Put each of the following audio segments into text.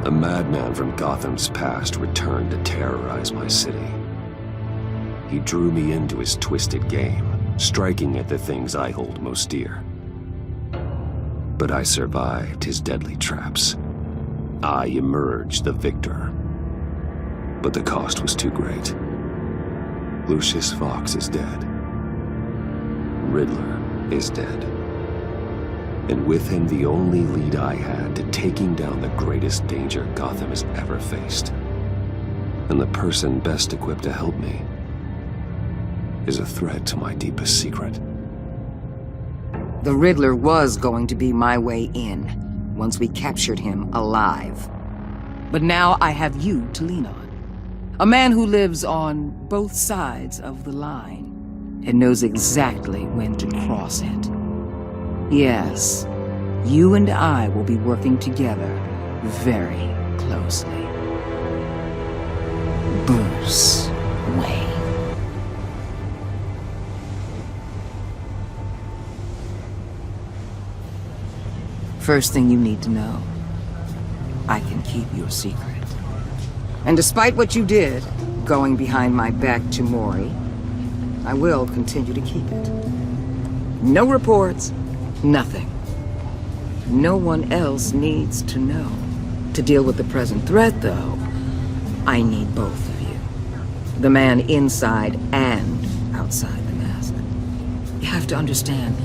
A madman from Gotham's past returned to terrorize my city. He drew me into his twisted game, striking at the things I hold most dear. But I survived his deadly traps. I emerged the victor. But the cost was too great. Lucius Fox is dead. Riddler is dead. And with him, the only lead I had to taking down the greatest danger Gotham has ever faced. And the person best equipped to help me is a threat to my deepest secret. The Riddler was going to be my way in, once we captured him alive. But now I have you to lean on. A man who lives on both sides of the line and knows exactly when to cross it. Yes, you and I will be working together very closely. Bruce Wayne. First thing you need to know, I can keep your secret. And despite what you did, going behind my back to Mori, I will continue to keep it. No reports, nothing. No one else needs to know. To deal with the present threat, though, I need both of you. The man inside and outside the mask. You have to understand,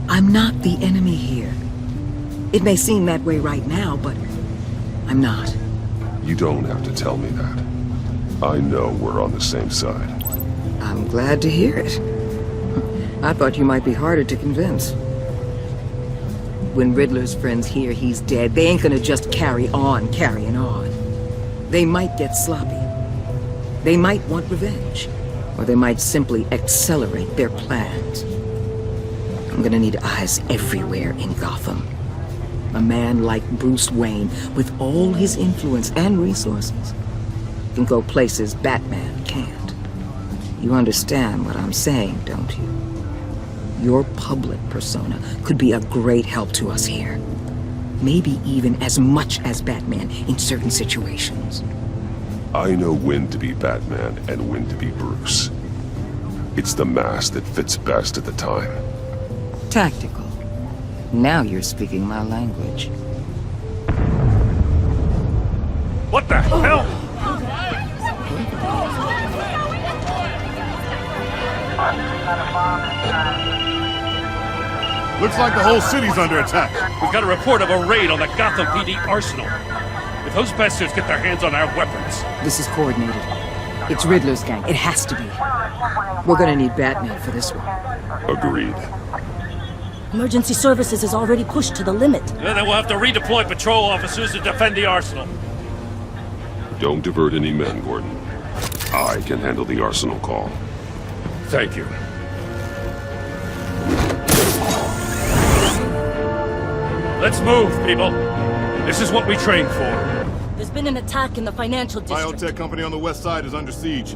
I'm not the enemy here. It may seem that way right now, but I'm not. You don't have to tell me that. I know we're on the same side. I'm glad to hear it. I thought you might be harder to convince. When Riddler's friends hear he's dead, they ain't gonna just carry on carrying on. They might get sloppy. They might want revenge. Or they might simply accelerate their plans. I'm gonna need eyes everywhere in Gotham. A man like Bruce Wayne, with all his influence and resources, can go places Batman can't. You understand what I'm saying, don't you? Your public persona could be a great help to us here. Maybe even as much as Batman in certain situations. I know when to be Batman and when to be Bruce. It's the mask that fits best at the time. Tactical. Now you're speaking my language. What the hell? Looks like the whole city's under attack. We've got a report of a raid on the Gotham PD arsenal. If those bastards get their hands on our weapons... This is coordinated. It's Riddler's gang. It has to be. We're gonna need Batman for this one. Agreed. Emergency services is already pushed to the limit. Then we'll have to redeploy patrol officers to defend the arsenal. Don't divert any men, Gordon. I can handle the arsenal call. Thank you. Let's move, people. This is what we trained for. There's been an attack in the financial district. Biotech company on the west side is under siege.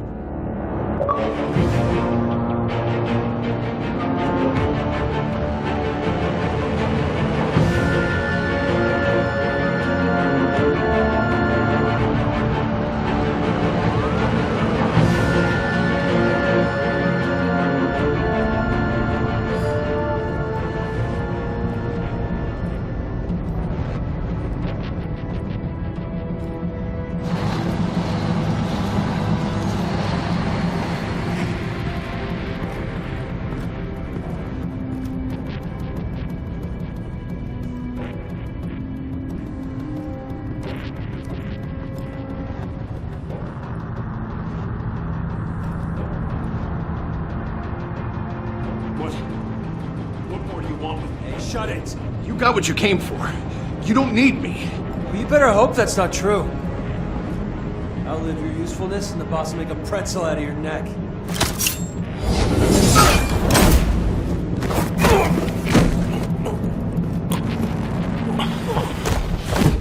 Shut it. You got what you came for. You don't need me. Well, you better hope that's not true. Outlive your usefulness and the boss will make a pretzel out of your neck.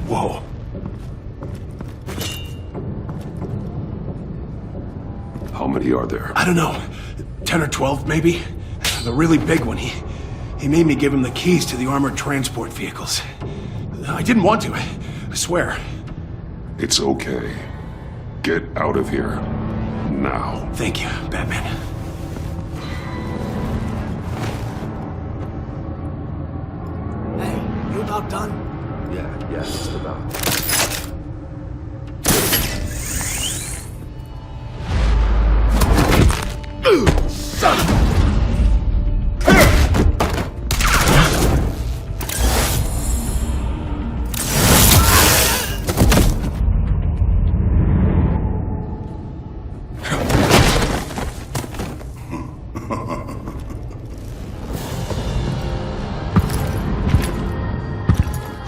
Whoa. How many are there? I don't know. 10 or 12, maybe? The really big one, he made me give him the keys to the armored transport vehicles. I didn't want to, I swear. It's okay. Get out of here. Now. Thank you, Batman. Hey, you about done? Yeah, just about. Son of a...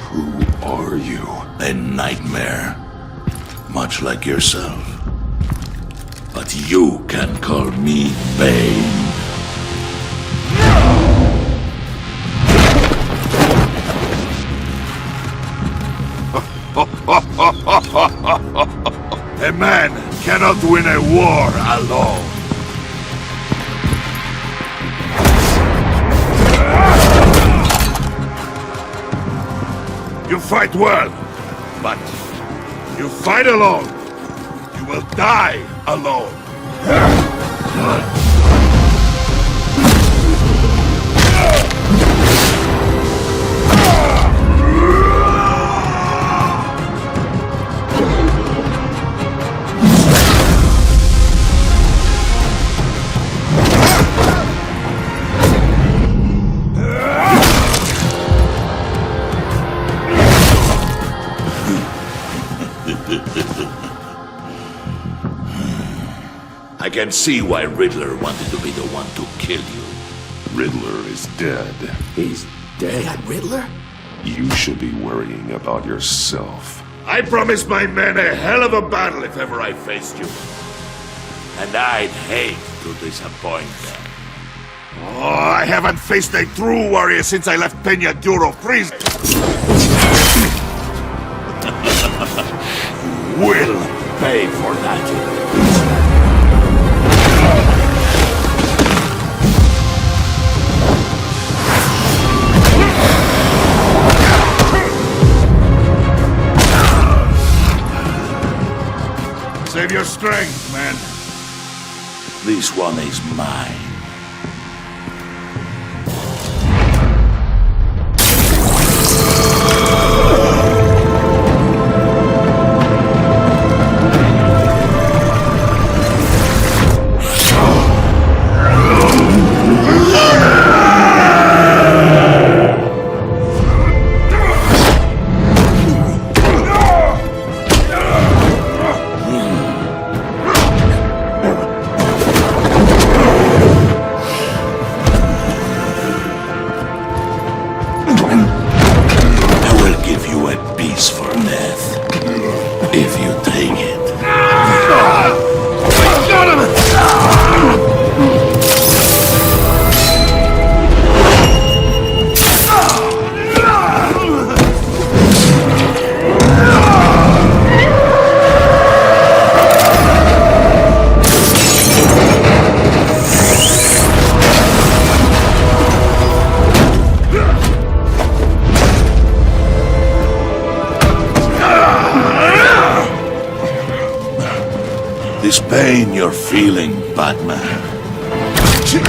Who are you? A nightmare. Much like yourself. But you can call me Bane. A man cannot win a war alone. You fight well, but you fight alone. You will die alone. I can see why Riddler wanted to be the one to kill you. Riddler is dead. He's dead. That Riddler? You should be worrying about yourself. I promised my men a hell of a battle if ever I faced you. And I'd hate to disappoint them. Oh, I haven't faced a true warrior since I left Peña Duro prison. You will pay for that. Save your strength, man. This one is mine. This pain you're feeling, Batman. Did you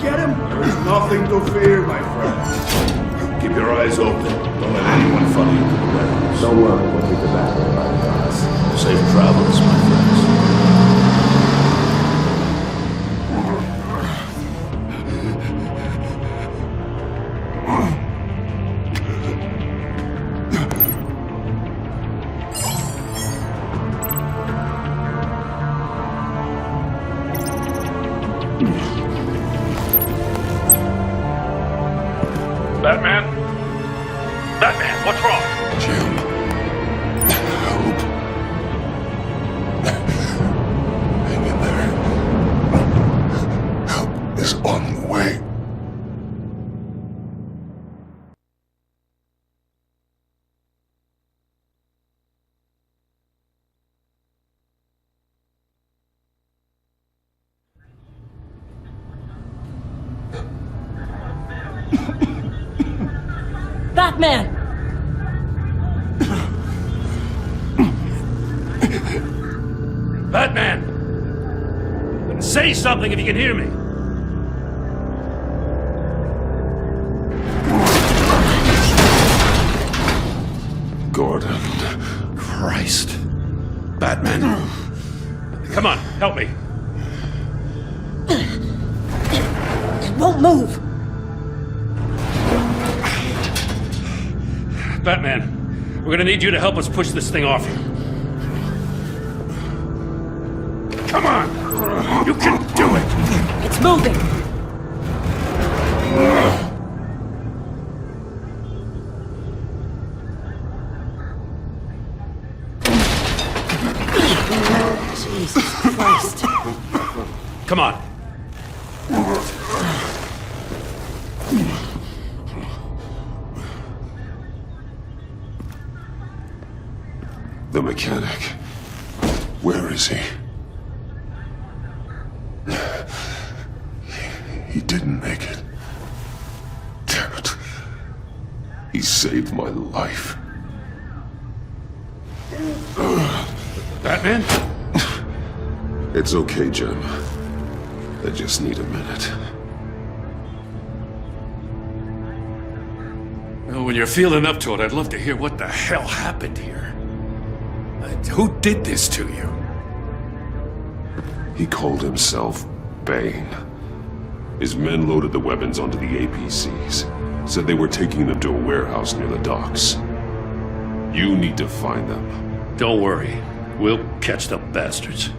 get him? There's nothing to fear, my friend. Keep your eyes open. Don't let anyone follow you to the warehouse. Don't worry, we'll be back there by the guys. Safe travels, my friends. Batman? Batman, what's wrong? Jim. Help. Hang in there. Help is on the way. Batman! Batman! Say something if you can hear me. Gordon. Christ. Batman. Come on, help me. It won't move! Batman, we're gonna need you to help us push this thing off you. Come on! You can do it! It's moving! Jesus Christ. Come on. The mechanic. Where is he? He didn't make it. Damn it. He saved my life. Batman? It's okay, Jim. I just need a minute. Well, when you're feeling up to it, I'd love to hear what the hell happened here. Who did this to you? He called himself Bane. His men loaded the weapons onto the APCs. Said they were taking them to a warehouse near the docks. You need to find them. Don't worry. We'll catch the bastards.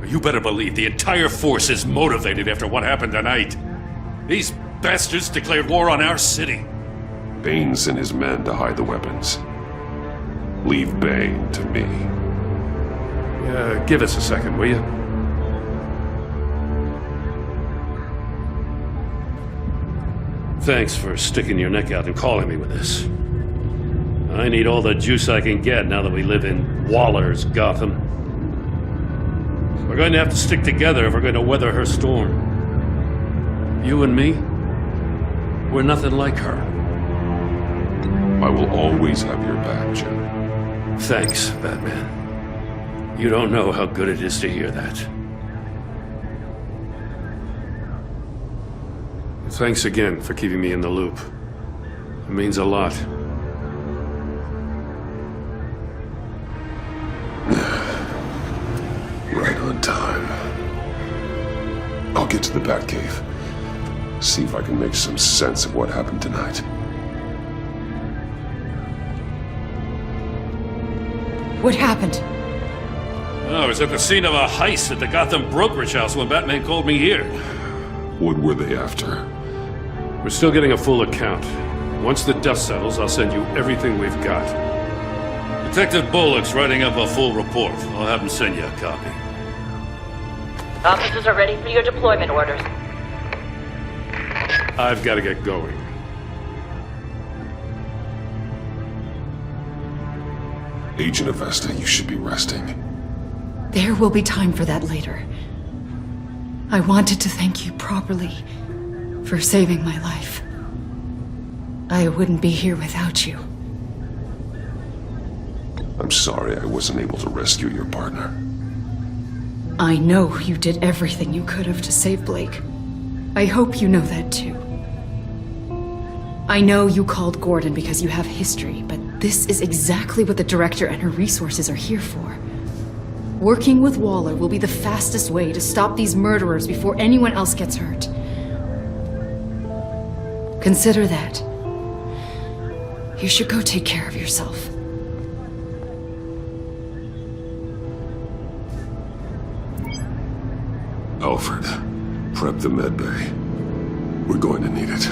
You better believe the entire force is motivated after what happened tonight. These bastards declared war on our city. Bane sent his men to hide the weapons. Leave Bane to me. Give us a second, will you? Thanks for sticking your neck out and calling me with this. I need all the juice I can get now that we live in Waller's Gotham. We're going to have to stick together if we're going to weather her storm. You and me, we're nothing like her. I will always have your back, Jim. Thanks, Batman. You don't know how good it is to hear that. Thanks again for keeping me in the loop. It means a lot. Right on time. I'll get to the Batcave. See if I can make some sense of what happened tonight. What happened? I was at the scene of a heist at the Gotham brokerage house when Batman called me here. What were they after? We're still getting a full account. Once the dust settles, I'll send you everything we've got. Detective Bullock's writing up a full report. I'll have him send you a copy. Officers are ready for your deployment orders. I've got to get going. Agent Avesta, you should be resting. There will be time for that later. I wanted to thank you properly for saving my life. I wouldn't be here without you. I'm sorry I wasn't able to rescue your partner. I know you did everything you could have to save Blake. I hope you know that too. I know you called Gordon because you have history, but this is exactly what the director and her resources are here for. Working with Waller will be the fastest way to stop these murderers before anyone else gets hurt. Consider that. You should go take care of yourself. Alfred, prep the med bay. We're going to need it.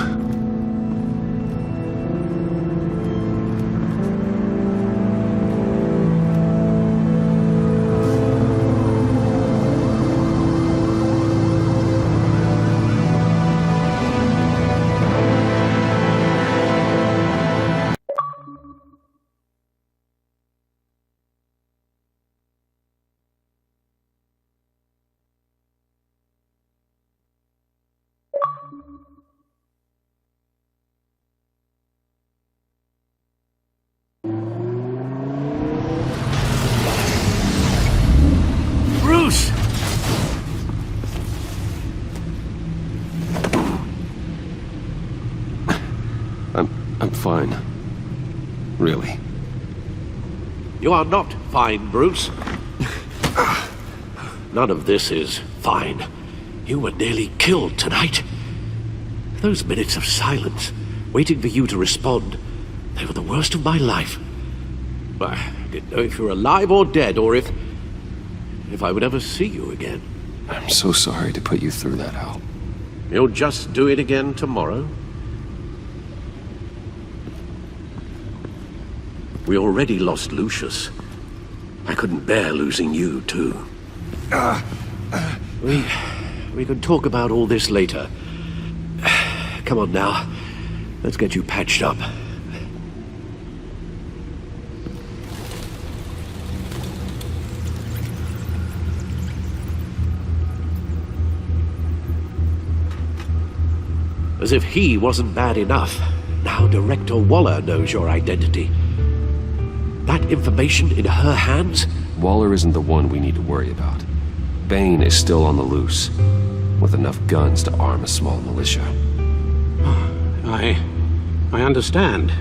Bruce! I'm fine. Really. You are not fine, Bruce. None of this is fine. You were nearly killed tonight. Those minutes of silence, waiting for you to respond, they were the worst of my life. I didn't know if you were alive or dead, or if I would ever see you again. I'm so sorry to put you through that, Al. You'll just do it again tomorrow? We already lost Lucius. I couldn't bear losing you, too. We can talk about all this later. Come on now. Let's get you patched up. As if he wasn't bad enough, now Director Waller knows your identity. That information in her hands? Waller isn't the one we need to worry about. Bane is still on the loose, with enough guns to arm a small militia. I understand.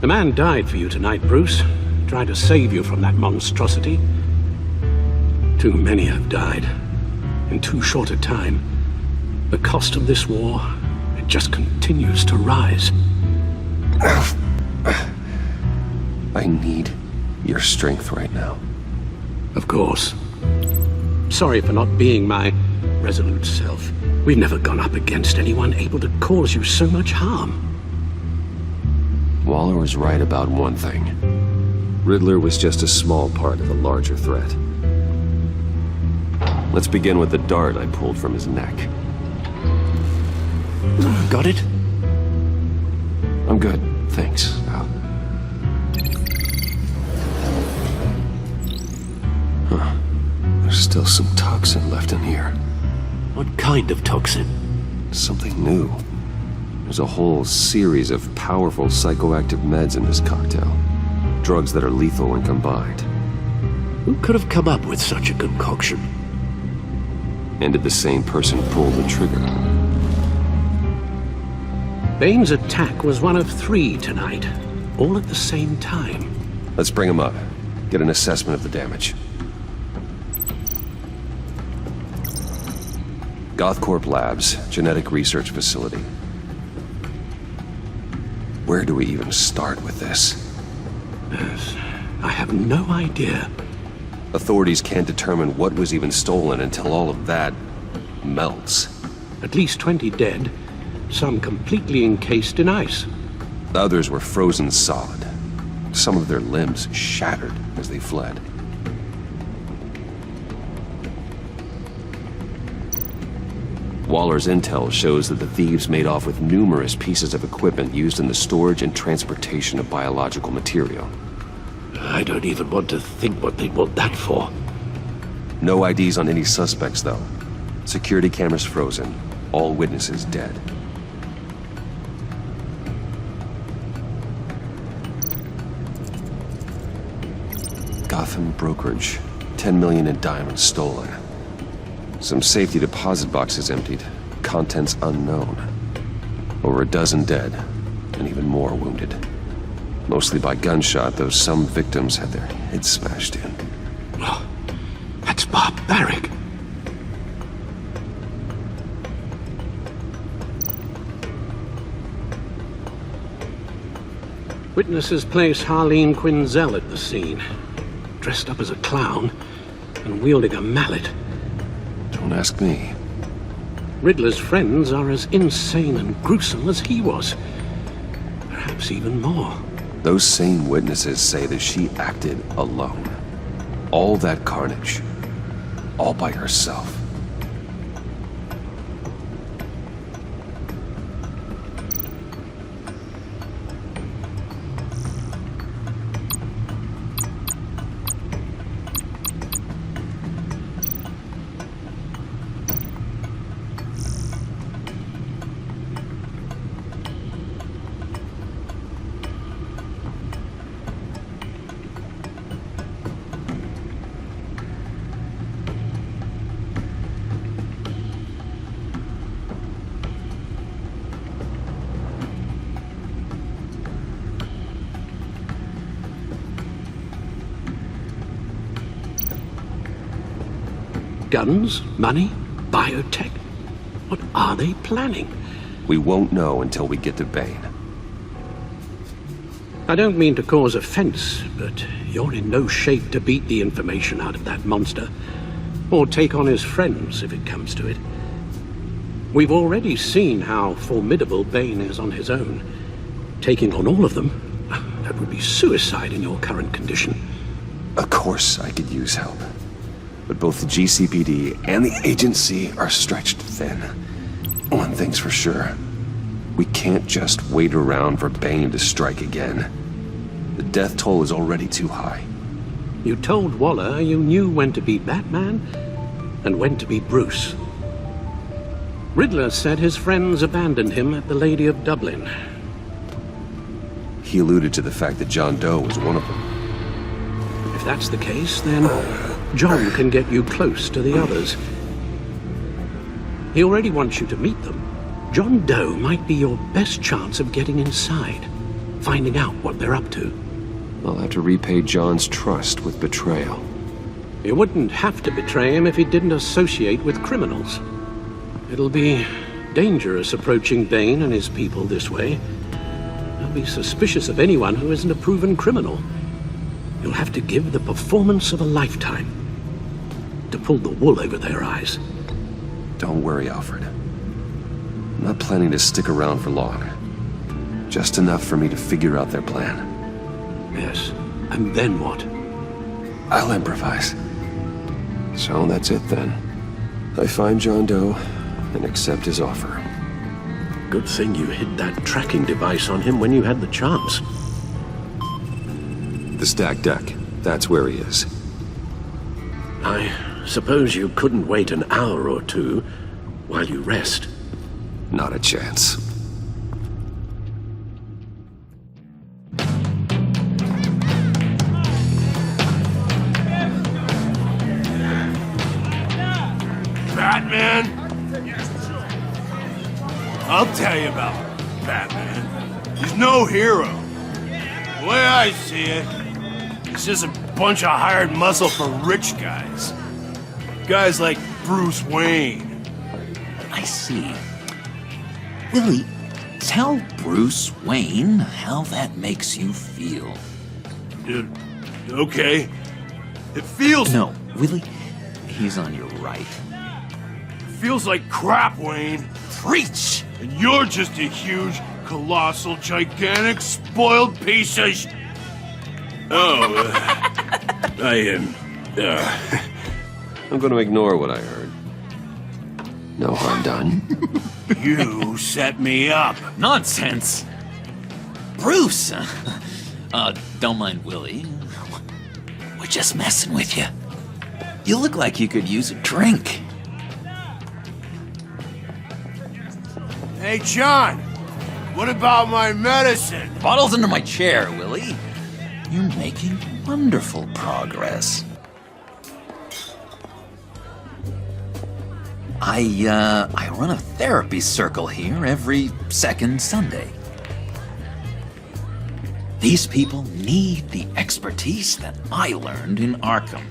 The man died for you tonight, Bruce. Trying to save you from that monstrosity. Too many have died. In too short a time. The cost of this war, it just continues to rise. I need your strength right now. Of course. Sorry for not being my resolute self. We've never gone up against anyone able to cause you so much harm. Waller was right about one thing. Riddler was just a small part of a larger threat. Let's begin with the dart I pulled from his neck. Got it? I'm good, thanks, Al. Huh. There's still some toxin left in here. What kind of toxin? Something new. There's a whole series of powerful psychoactive meds in this cocktail. Drugs that are lethal when combined. Who could have come up with such a concoction? And did the same person pull the trigger? Bane's attack was one of 3 tonight, all at the same time. Let's bring him up. Get an assessment of the damage. Gothcorp Labs, genetic research facility. Where do we even start with this? I have no idea. Authorities can't determine what was even stolen until all of that melts. At least 20 dead, some completely encased in ice. Others were frozen solid. Some of their limbs shattered as they fled. Waller's intel shows that the thieves made off with numerous pieces of equipment used in the storage and transportation of biological material. I don't even want to think what they'd want that for. No IDs on any suspects, though. Security cameras frozen. All witnesses dead. Gotham brokerage. 10 million in diamonds stolen. Some safety deposit boxes emptied. Contents unknown. Over a dozen dead, and even more wounded. Mostly by gunshot, though some victims had their heads smashed in. Oh, that's barbaric. Witnesses place Harleen Quinzel at the scene, dressed up as a clown and wielding a mallet. Don't ask me. Riddler's friends are as insane and gruesome as he was. Perhaps even more. Those same witnesses say that she acted alone. All that carnage. All by herself. Guns? Money? Biotech? What are they planning? We won't know until we get to Bane. I don't mean to cause offense, but you're in no shape to beat the information out of that monster, or take on his friends if it comes to it. We've already seen how formidable Bane is on his own. Taking on all of them, that would be suicide in your current condition. Of course I could use help. But both the GCPD and the agency are stretched thin. One thing's for sure. We can't just wait around for Bane to strike again. The death toll is already too high. You told Waller you knew when to be Batman and when to be Bruce. Riddler said his friends abandoned him at the Lady of Dublin. He alluded to the fact that John Doe was one of them. If that's the case, then John can get you close to the others. He already wants you to meet them. John Doe might be your best chance of getting inside, finding out what they're up to. I'll have to repay John's trust with betrayal. You wouldn't have to betray him if he didn't associate with criminals. It'll be dangerous approaching Bane and his people this way. They'll be suspicious of anyone who isn't a proven criminal. You'll have to give the performance of a lifetime to pull the wool over their eyes. Don't worry, Alfred. I'm not planning to stick around for long. Just enough for me to figure out their plan. Yes, and then what? I'll improvise. So that's it then. I find John Doe and accept his offer. Good thing you hid that tracking device on him when you had the chance. The stacked deck. That's where he is. I suppose you couldn't wait an hour or two while you rest. Not a chance. Batman? I'll tell you about Batman. He's no hero. The way I see it, he's just a bunch of hired muscle for rich guys. Guys like Bruce Wayne. I see. Willie, tell Bruce Wayne how that makes you feel. Okay. It feels... No, Willie, he's on your right. It feels like crap, Wayne. Preach! And you're just a huge, colossal, gigantic, spoiled piece of I'm gonna ignore what I heard. No harm done. You set me up. Nonsense! Bruce! Don't mind Willie. We're just messing with you. You look like you could use a drink. Hey, John! What about my medicine? Bottle's under my chair, Willie. You're making wonderful progress. I run a therapy circle here every second Sunday. These people need the expertise that I learned in Arkham.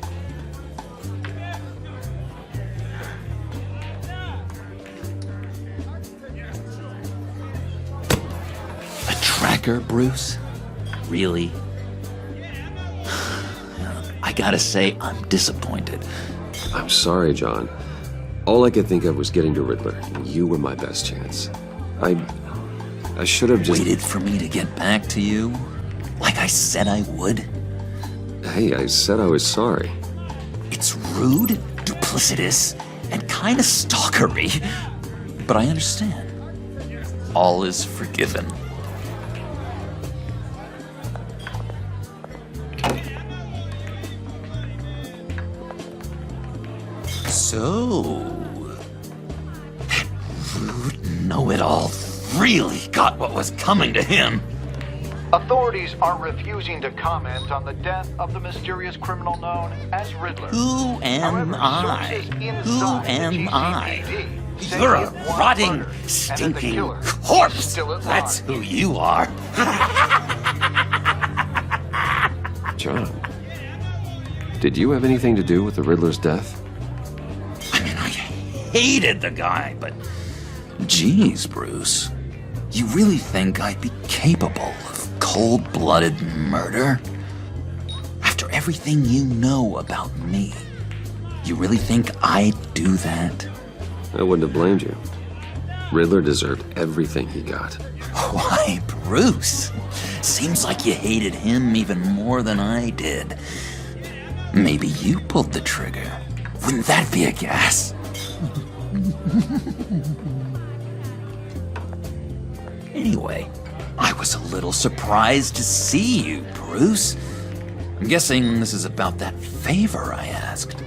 A tracker, Bruce? Really? I gotta say, I'm disappointed. I'm sorry, John. All I could think of was getting to Riddler, and you were my best chance. I should have just... Waited for me to get back to you? Like I said I would? Hey, I said I was sorry. It's rude, duplicitous, and kinda stalkery. But I understand. All is forgiven. So... that rude know-it-all really got what was coming to him. Authorities are refusing to comment on the death of the mysterious criminal known as Riddler. Who am I? Who am I? You're a rotting, stinking corpse. That's who you are. John, did you have anything to do with the Riddler's death? hated the guy, but... Geez, Bruce. You really think I'd be capable of cold-blooded murder? After everything you know about me, you really think I'd do that? I wouldn't have blamed you. Riddler deserved everything he got. Why, Bruce? Seems like you hated him even more than I did. Maybe you pulled the trigger. Wouldn't that be a gas? Anyway, I was a little surprised to see you, Bruce. I'm guessing this is about that favor I asked.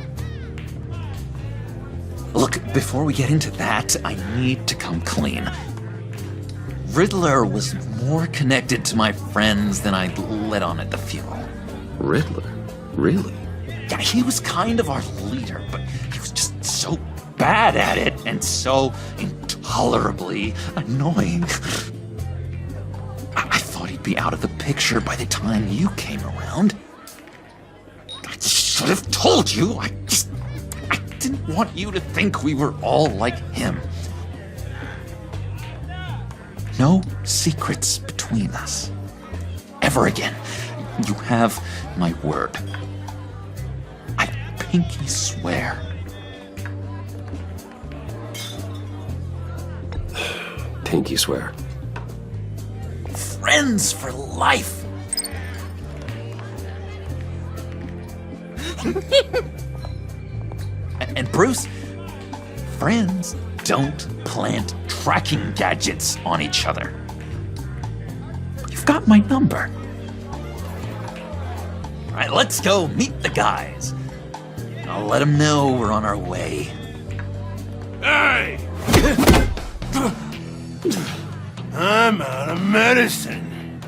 Look, before we get into that, I need to come clean. Riddler was more connected to my friends than I'd let on at the funeral. Riddler? Really? Yeah, he was kind of our leader, but he was just so bad at it and so intolerably annoying. I thought he'd be out of the picture by the time you came around. I should have told you. I didn't want you to think we were all like him. No secrets between us. Ever again. You have my word. I pinky swear. Pinky swear. Friends for life. And Bruce, friends don't plant tracking gadgets on each other. You've got my number. All right, let's go meet the guys. I'll let them know we're on our way. Hey! I'm out of medicine.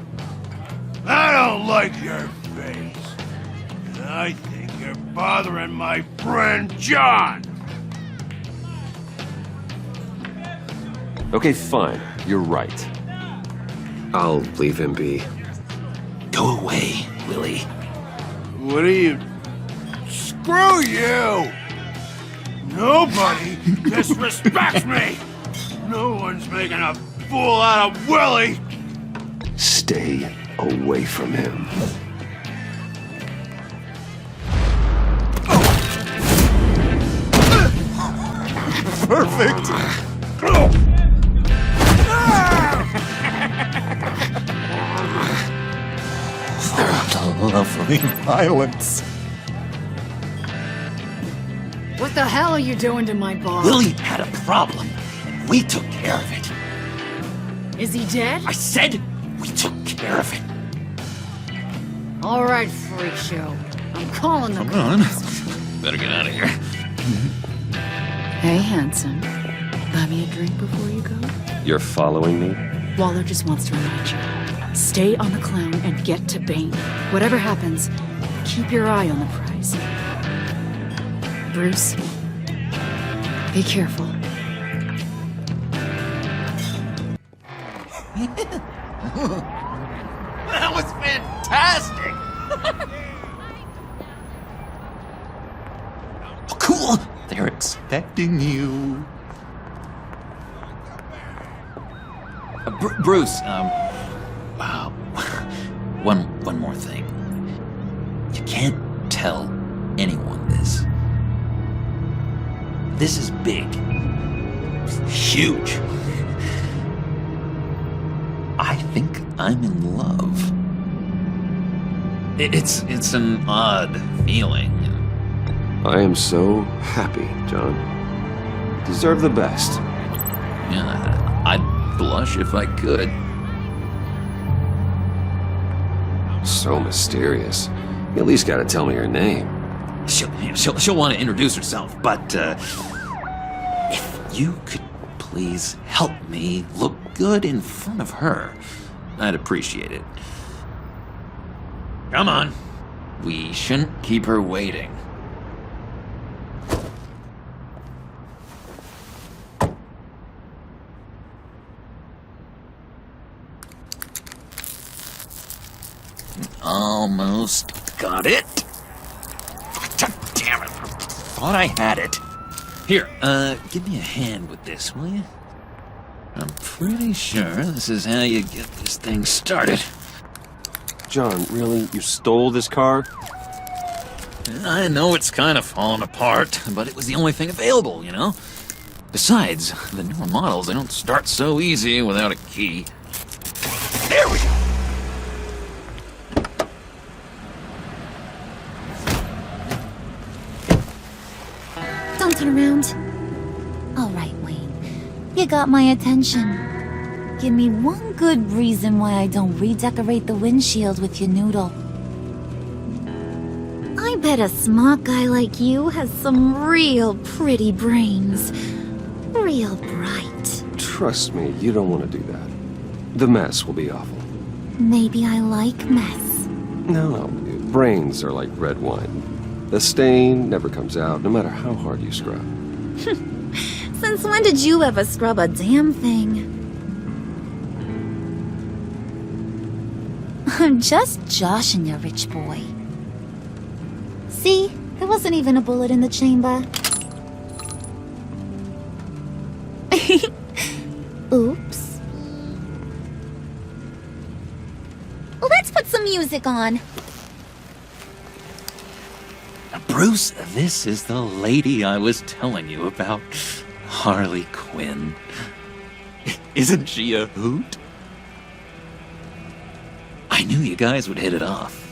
I don't like your face. And I think you're bothering my friend John. Okay, fine. You're right. I'll leave him be. Go away, Willie. What are you... Screw you! Nobody disrespects me! No one's making a fool out of Willie! Stay away from him. Perfect! Lovely violence. What the hell are you doing to my bar? Willie had a problem, and we took care of it. Is he dead? I said we took care of it. All right, freak show. I'm calling the Come cops. on. Better get out of here. Hey, handsome. Buy me a drink before you go? You're following me? Waller just wants to remind you. Stay on the clown and get to Bane. Whatever happens, keep your eye on the prize. Bruce, be careful. That was fantastic! Oh, cool! They're expecting you. Bruce, wow. One more thing. You can't tell anyone this. This is big. Huge. I think I'm in love. It's an odd feeling. I am so happy, John. You deserve the best. Yeah, I'd blush if I could. So mysterious. You at least gotta tell me her name. She'll want to introduce herself, but if you could please help me look good in front of her, I'd appreciate it. Come on. We shouldn't keep her waiting. Almost got it. God damn it. Thought I had it. Here, give me a hand with this, will you? I'm pretty sure this is how you get this thing started. John, really? You stole this car? I know it's kind of falling apart, but it was the only thing available, you know? Besides, the newer models, they don't start so easy without a key. There we go! Don't turn around. All right, Wayne. You got my attention. Give me one good reason why I don't redecorate the windshield with your noodle. I bet a smart guy like you has some real pretty brains. Real bright. Trust me, you don't want to do that. The mess will be awful. Maybe I like mess. No, brains are like red wine. The stain never comes out, no matter how hard you scrub. Since when did you ever scrub a damn thing? I'm just joshing you, rich boy. See? There wasn't even a bullet in the chamber. Oops. Let's put some music on. Bruce, this is the lady I was telling you about. Harley Quinn. Isn't she a hoot? I knew you guys would hit it off.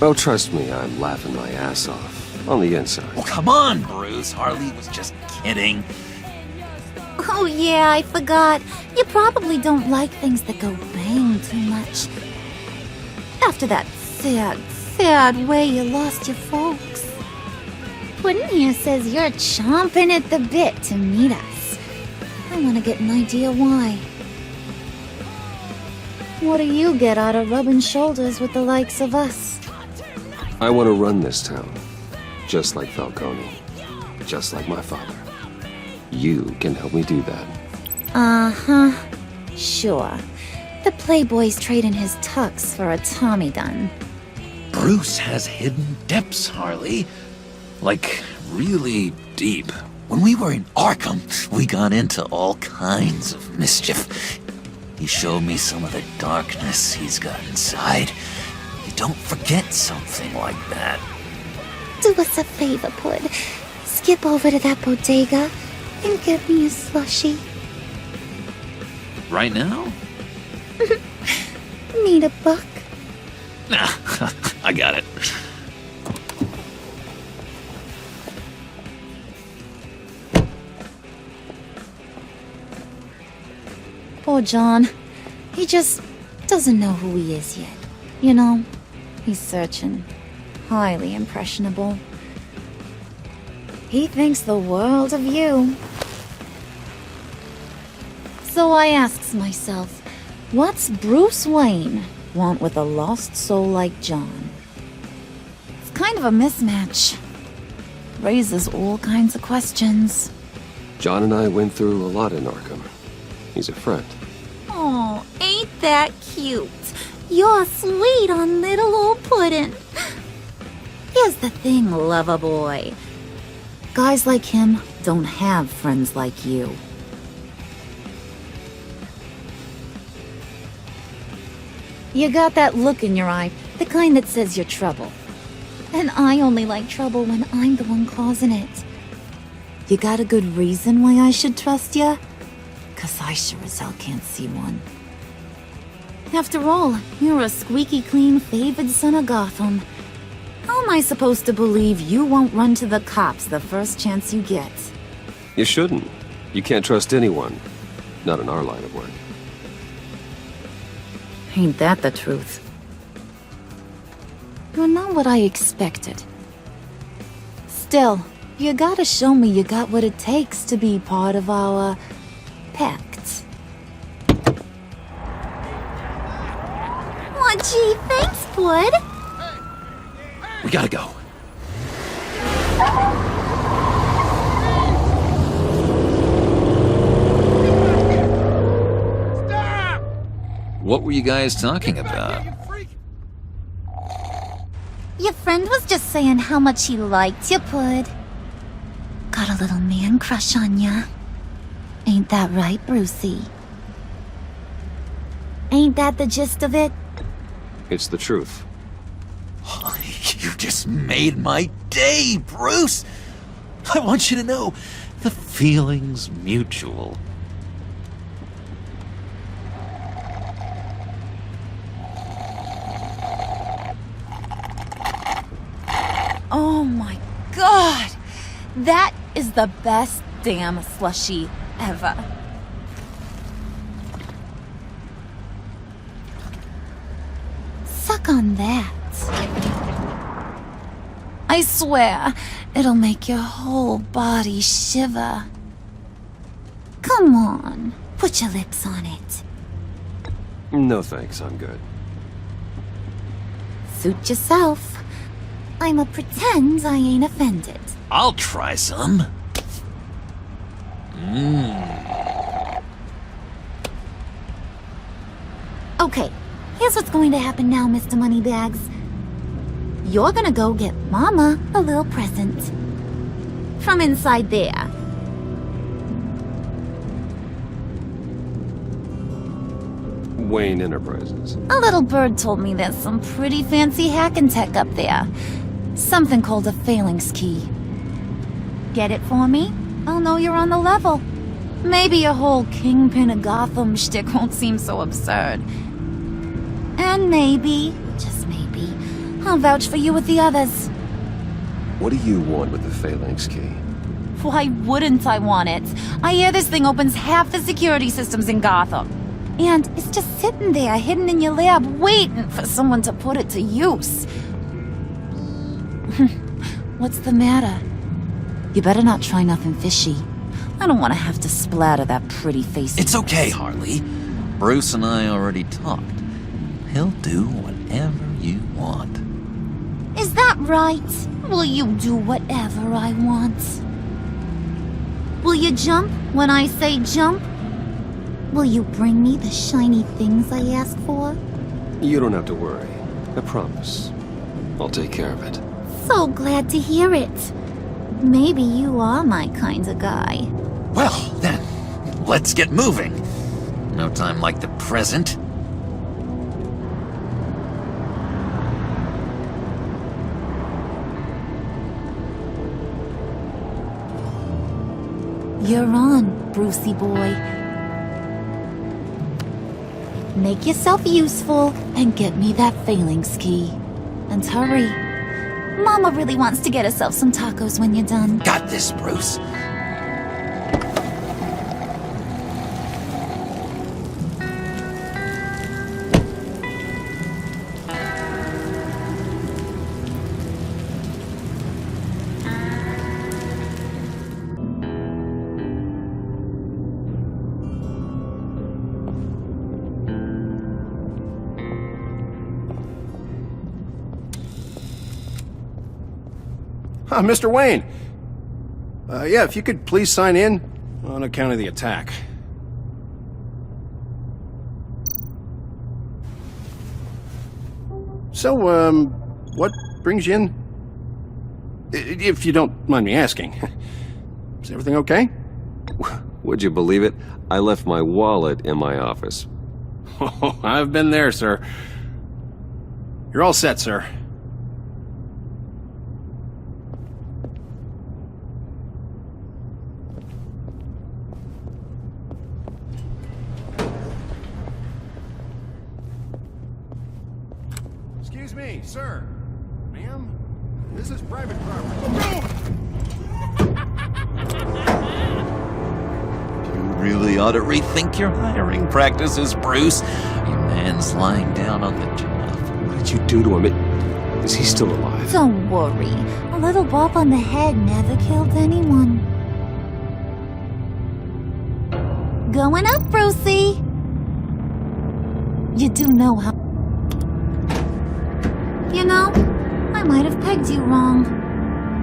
Oh, trust me, I'm laughing my ass off. On the inside. Oh, come on, Bruce. Harley was just kidding. Oh yeah, I forgot. You probably don't like things that go bang too much. After that sad way you lost your folks. Puddin' here says you're chomping at the bit to meet us. I want to get an idea why. What do you get out of rubbing shoulders with the likes of us? I want to run this town. Just like Falcone. Just like my father. You can help me do that. Uh-huh. Sure. The Playboy's trading his tux for a Tommy gun. Bruce has hidden depths, Harley. Like, really deep. When we were in Arkham, we got into all kinds of mischief. He showed me some of the darkness he's got inside. You don't forget something like that. Do us a favor, Pud. Skip over to that bodega and get me a slushie. Right now? Need a buck? Nah, I got it. Poor John. He just doesn't know who he is yet. You know, he's searching. Highly impressionable. He thinks the world of you. So I asks myself, what's Bruce Wayne want with a lost soul like John? It's kind of a mismatch. Raises all kinds of questions. John and I went through a lot in Arkham. He's a friend. Oh, ain't that cute? You're sweet on little old Puddin'. Here's the thing, lover boy. Guys like him don't have friends like you. You got that look in your eye, the kind that says you're trouble. And I only like trouble when I'm the one causing it. You got a good reason why I should trust you? 'Cause I sure as hell can't see one. After all, you're a squeaky clean favored son of Gotham. How am I supposed to believe you won't run to the cops the first chance you get? You shouldn't. You can't trust anyone. Not in our line of work. Ain't that the truth? You're not what I expected. Still, you gotta show me you got what it takes to be part of our Pact. Aw, gee, thanks, Bud. We gotta go. Stop! What were you guys talking about? Your friend was just saying how much he liked you, Bud. got a little man crush on ya. Ain't that right, Brucey? Ain't that the gist of it? It's the truth. You just made my day, Bruce! I want you to know, the feeling's mutual. Oh my god! That is the best damn slushie ever. Suck on that. I swear, it'll make your whole body shiver. Come on, put your lips on it. No thanks, I'm good. Suit yourself. I'ma pretend I ain't offended. I'll try some. Okay, here's what's going to happen now, Mr. Moneybags. You're gonna go get Mama a little present. From inside there. Wayne Enterprises. A little bird told me there's some pretty fancy hacking tech up there. Something called a phalanx key. Get it for me? I'll know you're on the level. Maybe your whole Kingpin of Gotham shtick won't seem so absurd. And maybe, just maybe, I'll vouch for you with the others. What do you want with the phalanx key? Why wouldn't I want it? I hear this thing opens half the security systems in Gotham. And it's just sitting there, hidden in your lab, waiting for someone to put it to use. What's the matter? You better not try nothing fishy. I don't want to have to splatter that pretty face. It's okay, Harley. Bruce and I already talked. He'll do whatever you want. Is that right? Will you do whatever I want? Will you jump when I say jump? Will you bring me the shiny things I ask for? You don't have to worry. I promise. I'll take care of it. So glad to hear it. Maybe you are my kind of guy. Well, then, let's get moving. No time like the present. You're on, Brucey boy. Make yourself useful and get me that phalanx key. And hurry. Mama really wants to get herself some tacos when you're done. Got this, Bruce. Mr. Wayne. Yeah, if you could please sign in on account of the attack. So, what brings you in? If you don't mind me asking. Is everything okay? Would you believe it? I left my wallet in my office. Oh, I've been there, sir. You're all set, sir. Excuse me, sir. Ma'am? This is private property. You really ought to rethink your hiring practices, Bruce. Your man's lying down on the job. What did you do to him? Is he still alive? Don't worry. A little bump on the head never killed anyone. Going up, Brucey. You do know how... You know, I might have pegged you wrong.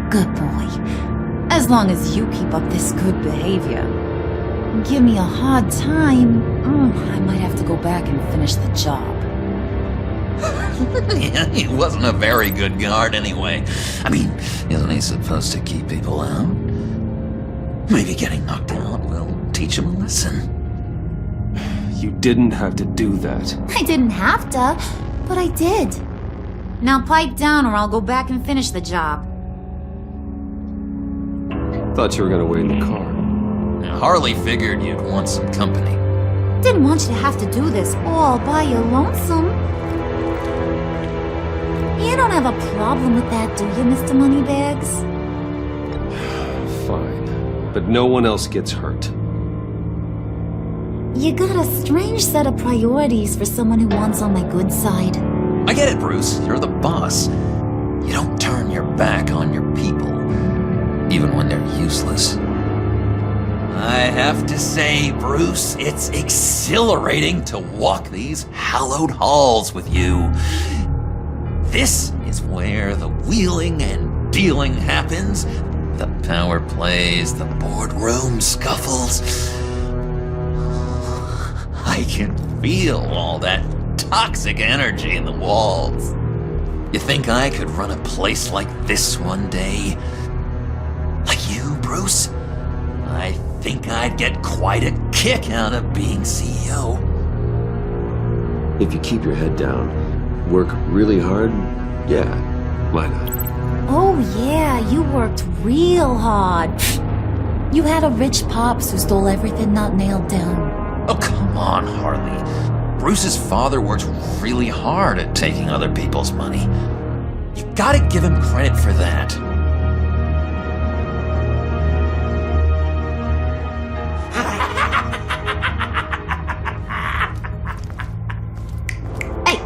Good boy. As long as you keep up this good behavior. Give me a hard time, I might have to go back and finish the job. Yeah, he wasn't a very good guard anyway. I mean, isn't he supposed to keep people out? Maybe getting knocked out will teach him a lesson. You didn't have to do that. I didn't have to, but I did. Now pipe down or I'll go back and finish the job. Thought you were gonna wait in the car. Now, Harley figured you'd want some company. Didn't want you to have to do this all by your lonesome. You don't have a problem with that, do you, Mr. Moneybags? Fine. But no one else gets hurt. You got a strange set of priorities for someone who wants on my good side. I get it, Bruce. You're the boss. You don't turn your back on your people, even when they're useless. I have to say, Bruce, it's exhilarating to walk these hallowed halls with you. This is where the wheeling and dealing happens, the power plays, the boardroom scuffles. I can feel all that toxic energy in the walls. You think I could run a place like this one day? Like you, Bruce? I think I'd get quite a kick out of being CEO. If you keep your head down, work really hard, yeah, why not? Oh yeah, you worked real hard. You had a rich pops who stole everything not nailed down. Oh, come on, Harley. Bruce's father worked really hard at taking other people's money. You gotta give him credit for that.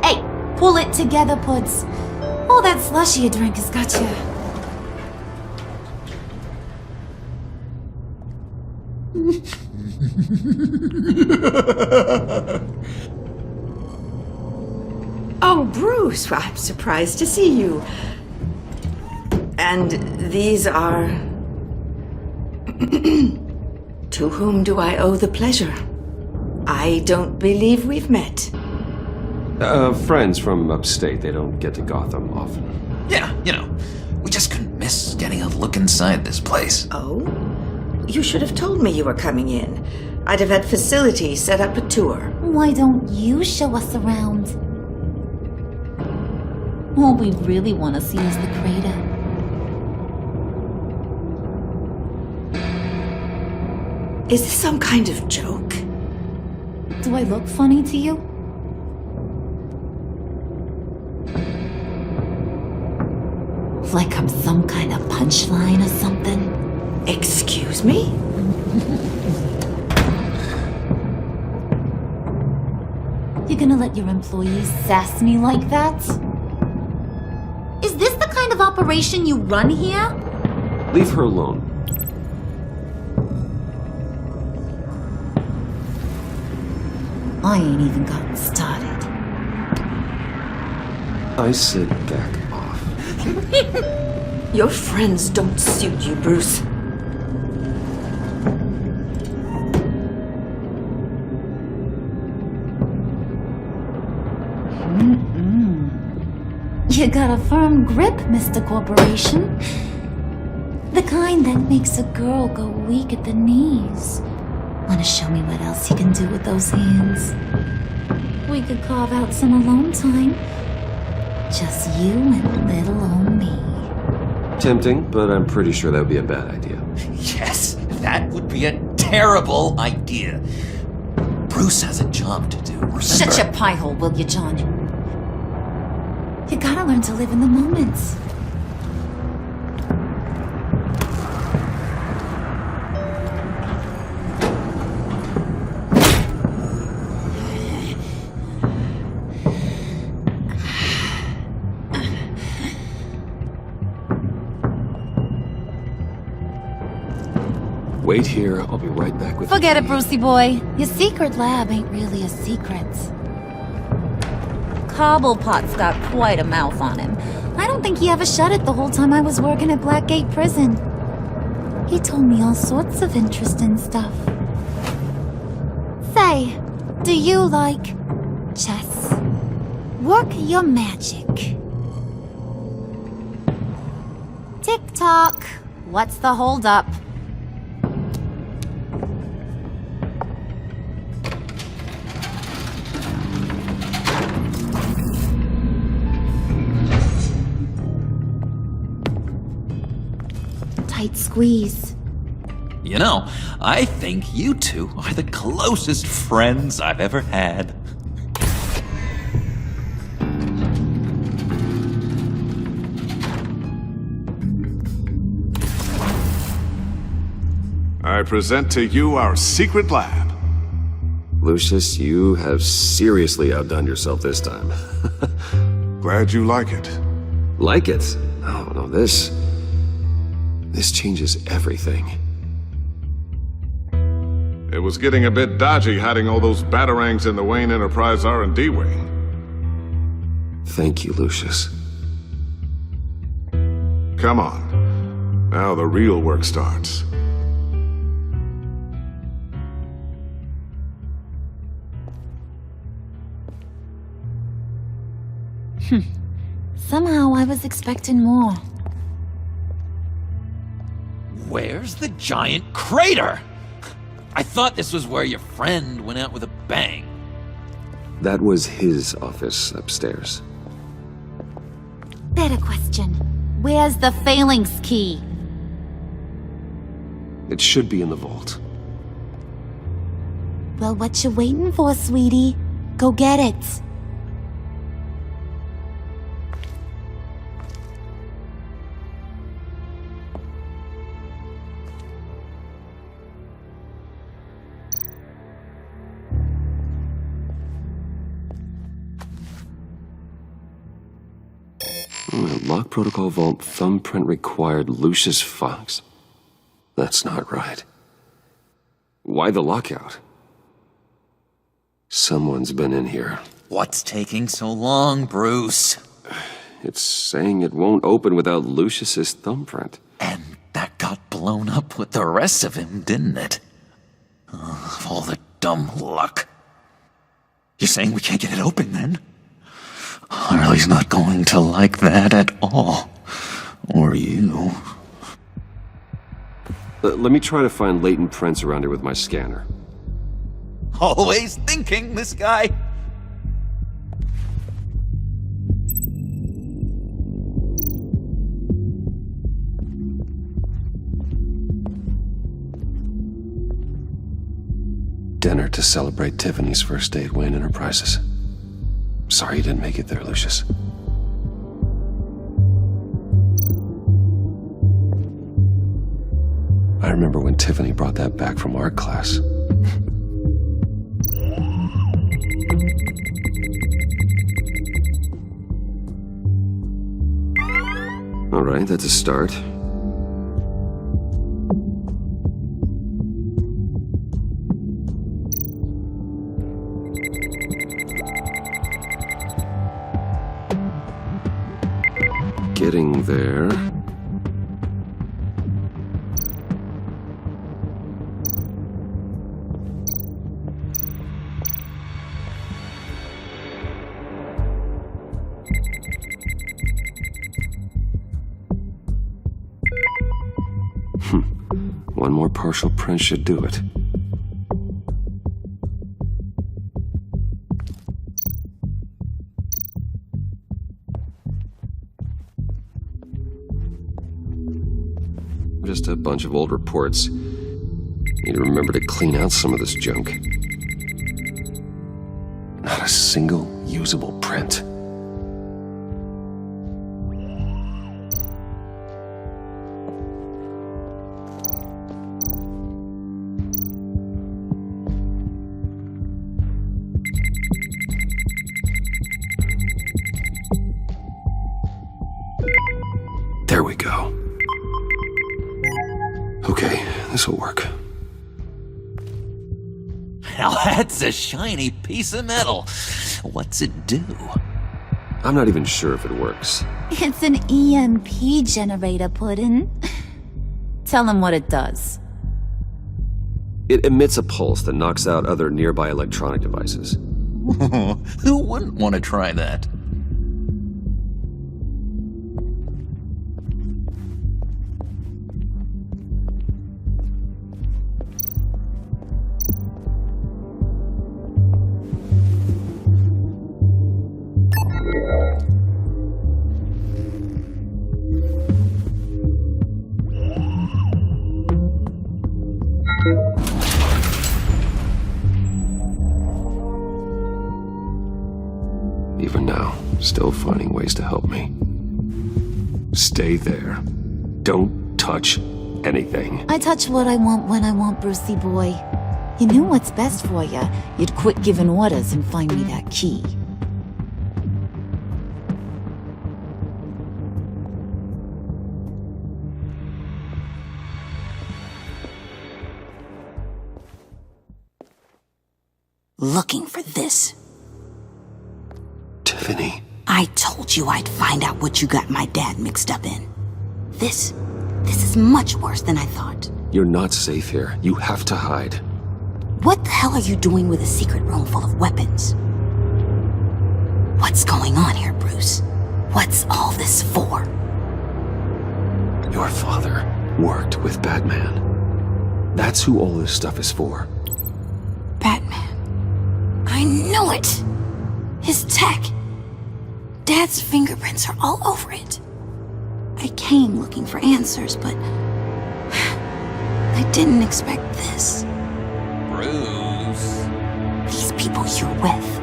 Hey, pull it together, Puds. All that slushy you drink has got you. Oh, Bruce, I'm surprised to see you. And these are... To whom do I owe the pleasure? I don't believe we've met. Friends from upstate. They don't get to Gotham often. Yeah, you know, we just couldn't miss getting a look inside this place. Oh? You should have told me you were coming in. I'd have had facilities set up a tour. Why don't you show us around? All we really want to see is the crater. Is this some kind of joke? Do I look funny to you? Like I'm some kind of punchline or something? Excuse me? You gonna let your employees sass me like that? Is this the kind of operation you run here? Leave her alone. I ain't even gotten started. I said back off. Your friends don't suit you, Bruce. You got a firm grip, Mr. Corporation. The kind that makes a girl go weak at the knees. Wanna show me what else you can do with those hands? We could carve out some alone time. Just you and little old me. Tempting, but I'm pretty sure that would be a bad idea. Yes, that would be a terrible idea. Bruce has a job to do, remember? Shut your pie hole, will you, John? You gotta learn to live in the moment. Wait here, I'll be right back with Forget it, Brucey boy. Your secret lab ain't really a secret. Cobblepot's got quite a mouth on him. I don't think he ever shut it the whole time I was working at Blackgate Prison. He told me all sorts of interesting stuff. Say, do you like chess? Work your magic. Tick-tock. What's the holdup? tight squeeze. You know, I think you two are the closest friends I've ever had. I present to you our secret lab. Lucius, you have seriously outdone yourself this time. Glad you like it. Like it? Oh, no, this changes everything. It was getting a bit dodgy hiding all those batarangs in the Wayne Enterprise R&D wing. Thank you, Lucius. Come on. Now the real work starts. Somehow I was expecting more. Where's the giant crater? I thought this was where your friend went out with a bang. That was his office upstairs. Better question. Where's the phalanx key? It should be in the vault. Well, what you waiting for, sweetie? Go get it. Lock protocol vault thumbprint required Lucius Fox. That's not right. Why the lockout? Someone's been in here. What's taking so long, Bruce? It's saying it won't open without Lucius's thumbprint. And that got blown up with the rest of him, didn't it? All the dumb luck. You're saying we can't get it open, then? Harley's not going to like that at all. Or you. Let me try to find latent prints around here with my scanner. Always thinking, this guy. Dinner to celebrate Tiffany's first day at Wayne Enterprises. Sorry you didn't make it there, Lucius. I remember when Tiffany brought that back from art class. All right, that's a start. Getting there. One more partial print should do it. Just a bunch of old reports. Need to remember to clean out some of this junk. Not a single usable print. There we go. Okay, this'll work. Now that's a shiny piece of metal. What's it do? I'm not even sure if it works. It's an EMP generator, Puddin'. Tell him what it does. It emits a pulse that knocks out other nearby electronic devices. Who wouldn't want to try that? Even now, still finding ways to help me. Stay there. Don't touch anything. I touch what I want when I want, Brucey boy. You knew what's best for you. You'd quit giving orders and find me that key. Looking for this. Tiffany. I told you I'd find out what you got my dad mixed up in. This is much worse than I thought. You're not safe here. You have to hide. What the hell are you doing with a secret room full of weapons? What's going on here, Bruce? What's all this for? Your father worked with Batman. That's who all this stuff is for. Batman. I knew it! His tech. Dad's fingerprints are all over it. I came looking for answers, but I didn't expect this. Bruce. These people you're with.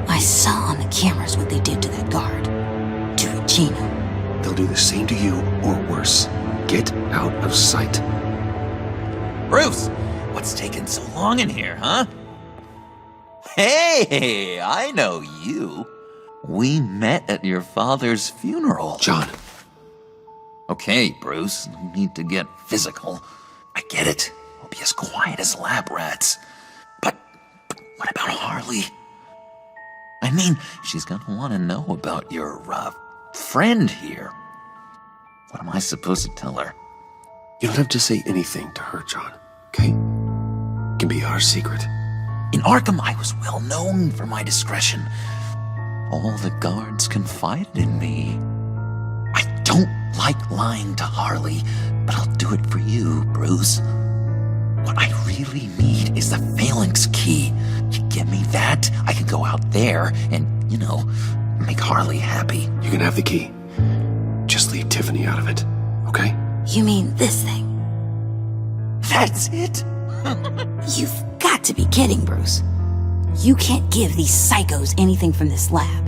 I saw on the cameras what they did to that guard. To Regina. They'll do the same to you, or worse. Get out of sight. Bruce, what's taking so long in here, huh? Hey, I know you. We met at your father's funeral. John. Okay, Bruce, no need to get physical. I get it. We'll be as quiet as lab rats. But what about Harley? I mean, she's gonna want to know about your, friend here. What am I supposed to tell her? You don't have to say anything to her, John, okay? It can be our secret. In Arkham, I was well known for my discretion. All the guards confided in me. I don't like lying to Harley, but I'll do it for you, Bruce. What I really need is the Phalanx key. You give me that, I can go out there and, make Harley happy. You can have the key. Just leave Tiffany out of it, okay? You mean this thing? That's it? You've got to be kidding, Bruce. You can't give these psychos anything from this lab.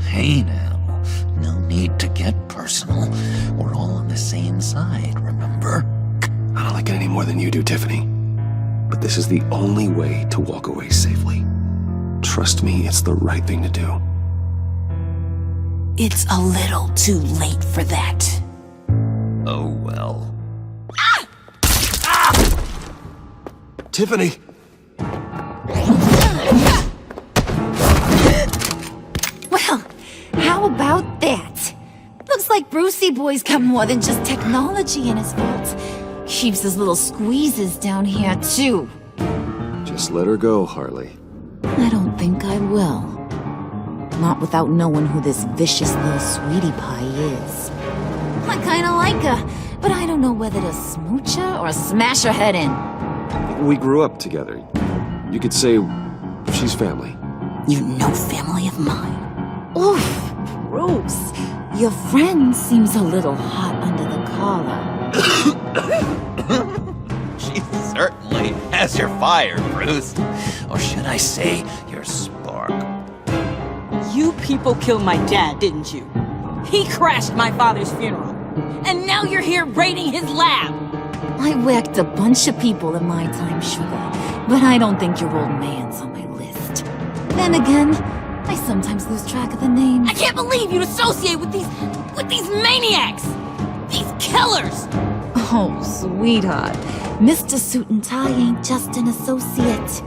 Hey now, no need to get personal. We're all on the same side, remember? I don't like it any more than you do, Tiffany. But this is the only way to walk away safely. Trust me, it's the right thing to do. It's a little too late for that. Oh well. Tiffany! Well, how about that? Looks like Brucey Boy's got more than just technology in his vault. Keeps his little squeezes down here, too. Just let her go, Harley. I don't think I will. Not without knowing who this vicious little sweetie pie is. I kinda like her, but I don't know whether to smooch her or smash her head in. We grew up together. You could say she's family. You know family of mine. Oof, Bruce. Your friend seems a little hot under the collar. She certainly has your fire, Bruce. Or should I say, your spark. You people killed my dad, didn't you? He crashed my father's funeral. And now you're here raiding his lab. I whacked a bunch of people in my time, sugar. But I don't think your old man's on my list. Then again, I sometimes lose track of the names. I can't believe you'd associate with these maniacs! These killers! Oh, sweetheart. Mr. Suit and Tie ain't just an associate.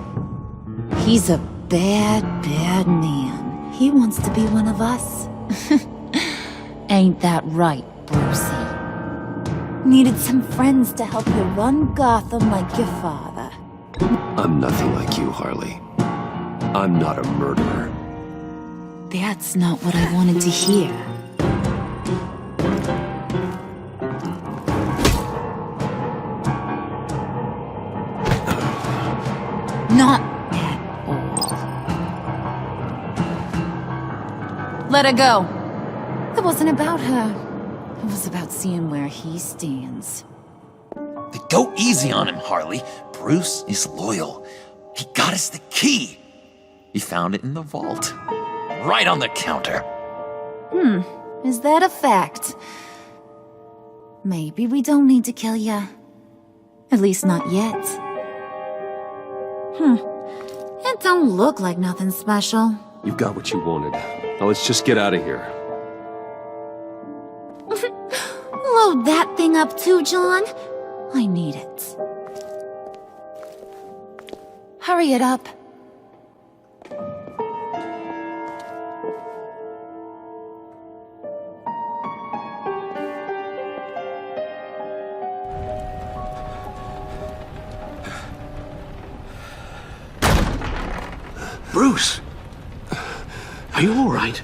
He's a bad, bad man. He wants to be one of us. Ain't that right, Brucey? Needed some friends to help you run Gotham like your father. I'm nothing like you, Harley. I'm not a murderer. That's not what I wanted to hear. Not at all. Let her go. It wasn't about her. It was about seeing where he stands. Go easy on him, Harley. Bruce is loyal. He got us the key. He found it in the vault. Right on the counter. Is that a fact? Maybe we don't need to kill ya. At least not yet. It don't look like nothing special. You've got what you wanted. Now let's just get out of here. Load that thing up too, John. I need it. Hurry it up. Bruce! Are you all right?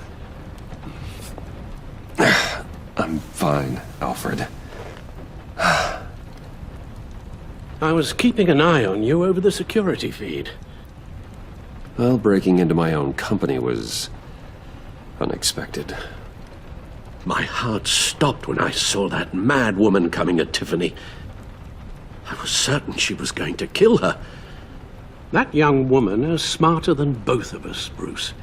I'm fine, Alfred. I was keeping an eye on you over the security feed. Well, breaking into my own company was unexpected. My heart stopped when I saw that mad woman coming at Tiffany. I was certain she was going to kill her. That young woman is smarter than both of us, Bruce.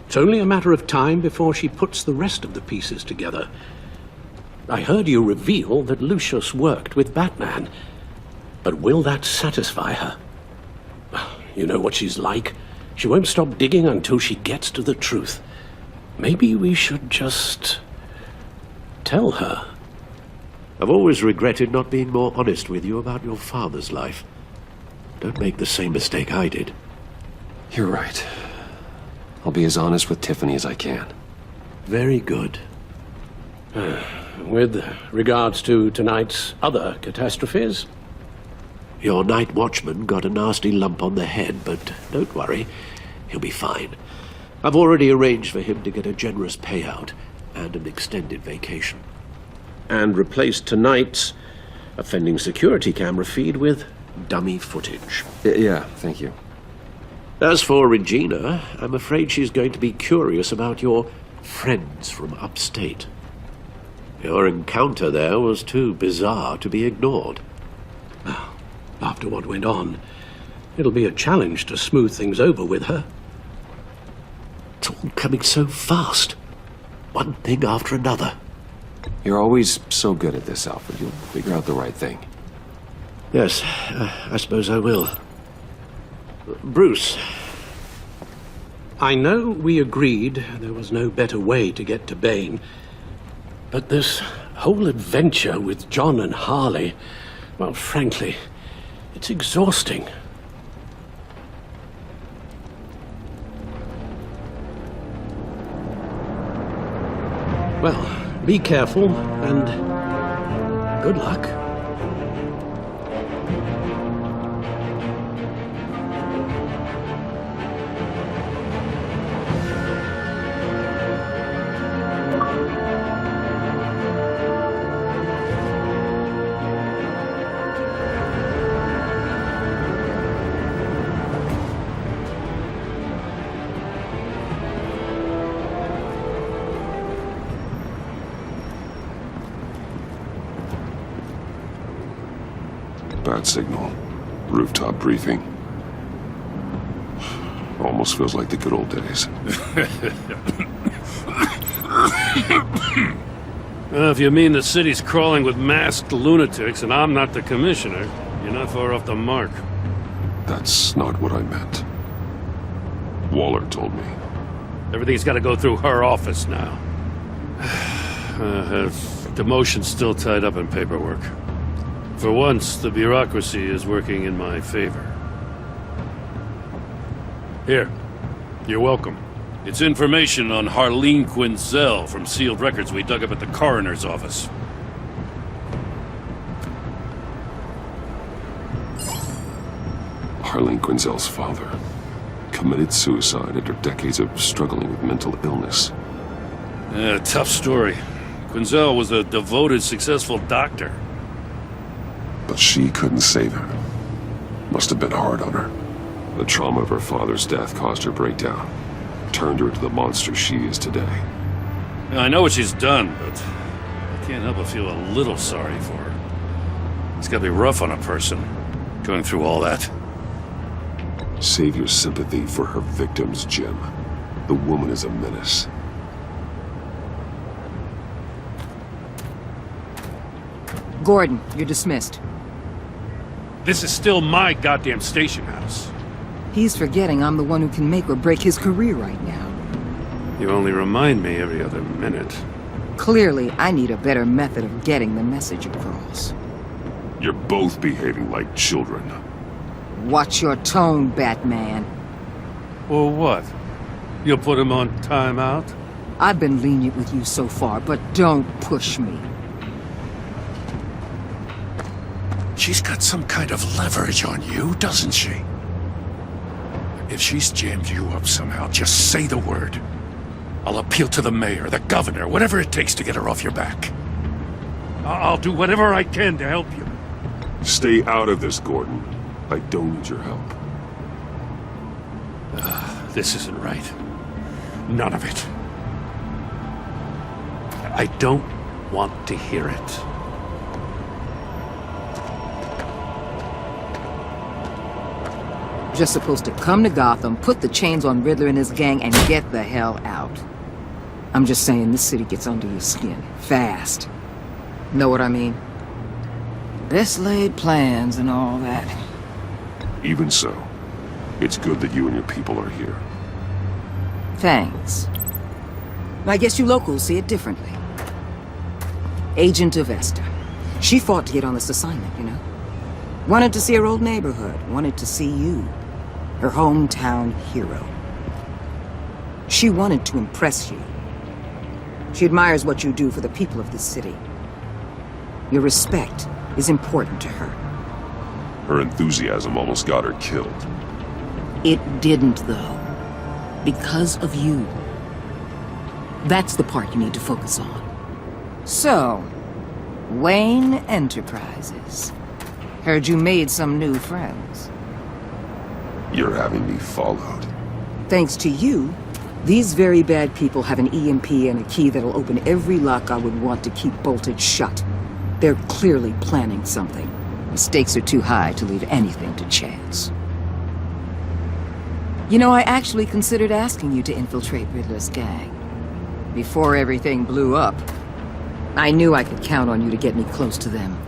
It's only a matter of time before she puts the rest of the pieces together. I heard you reveal that Lucius worked with Batman. But will that satisfy her? You know what she's like. She won't stop digging until she gets to the truth. Maybe we should just tell her. I've always regretted not being more honest with you about your father's life. Don't make the same mistake I did. You're right. I'll be as honest with Tiffany as I can. Very good. With regards to tonight's other catastrophes? Your night watchman got a nasty lump on the head, but don't worry, he'll be fine. I've already arranged for him to get a generous payout and an extended vacation. And replaced tonight's offending security camera feed with dummy footage. Yeah, thank you. As for Regina, I'm afraid she's going to be curious about your friends from upstate. Your encounter there was too bizarre to be ignored. After what went on, it'll be a challenge to smooth things over with her. It's all coming so fast. One thing after another. You're always so good at this, Alfred. You'll figure out the right thing. Yes, I suppose I will. Bruce, I know we agreed there was no better way to get to Bane, but this whole adventure with John and Harley, well, frankly, it's exhausting. Well, be careful, and good luck. Bad signal. Rooftop briefing. Almost feels like the good old days. Well, if you mean the city's crawling with masked lunatics and I'm not the commissioner, you're not far off the mark. That's not what I meant. Waller told me. Everything's got to go through her office now. Her demotion's still tied up in paperwork. For once, the bureaucracy is working in my favor. Here, you're welcome. It's information on Harleen Quinzel from sealed records we dug up at the coroner's office. Harleen Quinzel's father committed suicide after decades of struggling with mental illness. Yeah, tough story. Quinzel was a devoted, successful doctor. But she couldn't save him. Must have been hard on her. The trauma of her father's death caused her breakdown. Turned her into the monster she is today. Now, I know what she's done, but I can't help but feel a little sorry for her. It's gotta be rough on a person, going through all that. Save your sympathy for her victims, Jim. The woman is a menace. Gordon, you're dismissed. This is still my goddamn station house. He's forgetting I'm the one who can make or break his career right now. You only remind me every other minute. Clearly, I need a better method of getting the message across. You're both behaving like children. Watch your tone, Batman. Or what? You'll put him on timeout? I've been lenient with you so far, but don't push me. She's got some kind of leverage on you, doesn't she? If she's jammed you up somehow, just say the word. I'll appeal to the mayor, the governor, whatever it takes to get her off your back. I'll do whatever I can to help you. Stay out of this, Gordon. I don't need your help. This isn't right. None of it. I don't want to hear it. Just supposed to come to Gotham, put the chains on Riddler and his gang, and get the hell out. I'm just saying, this city gets under your skin. Fast. Know what I mean? Best laid plans and all that. Even so, it's good that you and your people are here. Thanks. I guess you locals see it differently. Agent of Esther. She fought to get on this assignment, you know? Wanted to see her old neighborhood. Wanted to see you. Her hometown hero. She wanted to impress you. She admires what you do for the people of this city. Your respect is important to her. Her enthusiasm almost got her killed. It didn't, though. Because of you. That's the part you need to focus on. So, Wayne Enterprises. Heard you made some new friends. You're having me followed. Thanks to you, these very bad people have an EMP and a key that'll open every lock I would want to keep bolted shut. They're clearly planning something. The stakes are too high to leave anything to chance. You know, I actually considered asking you to infiltrate Riddler's gang. Before everything blew up, I knew I could count on you to get me close to them.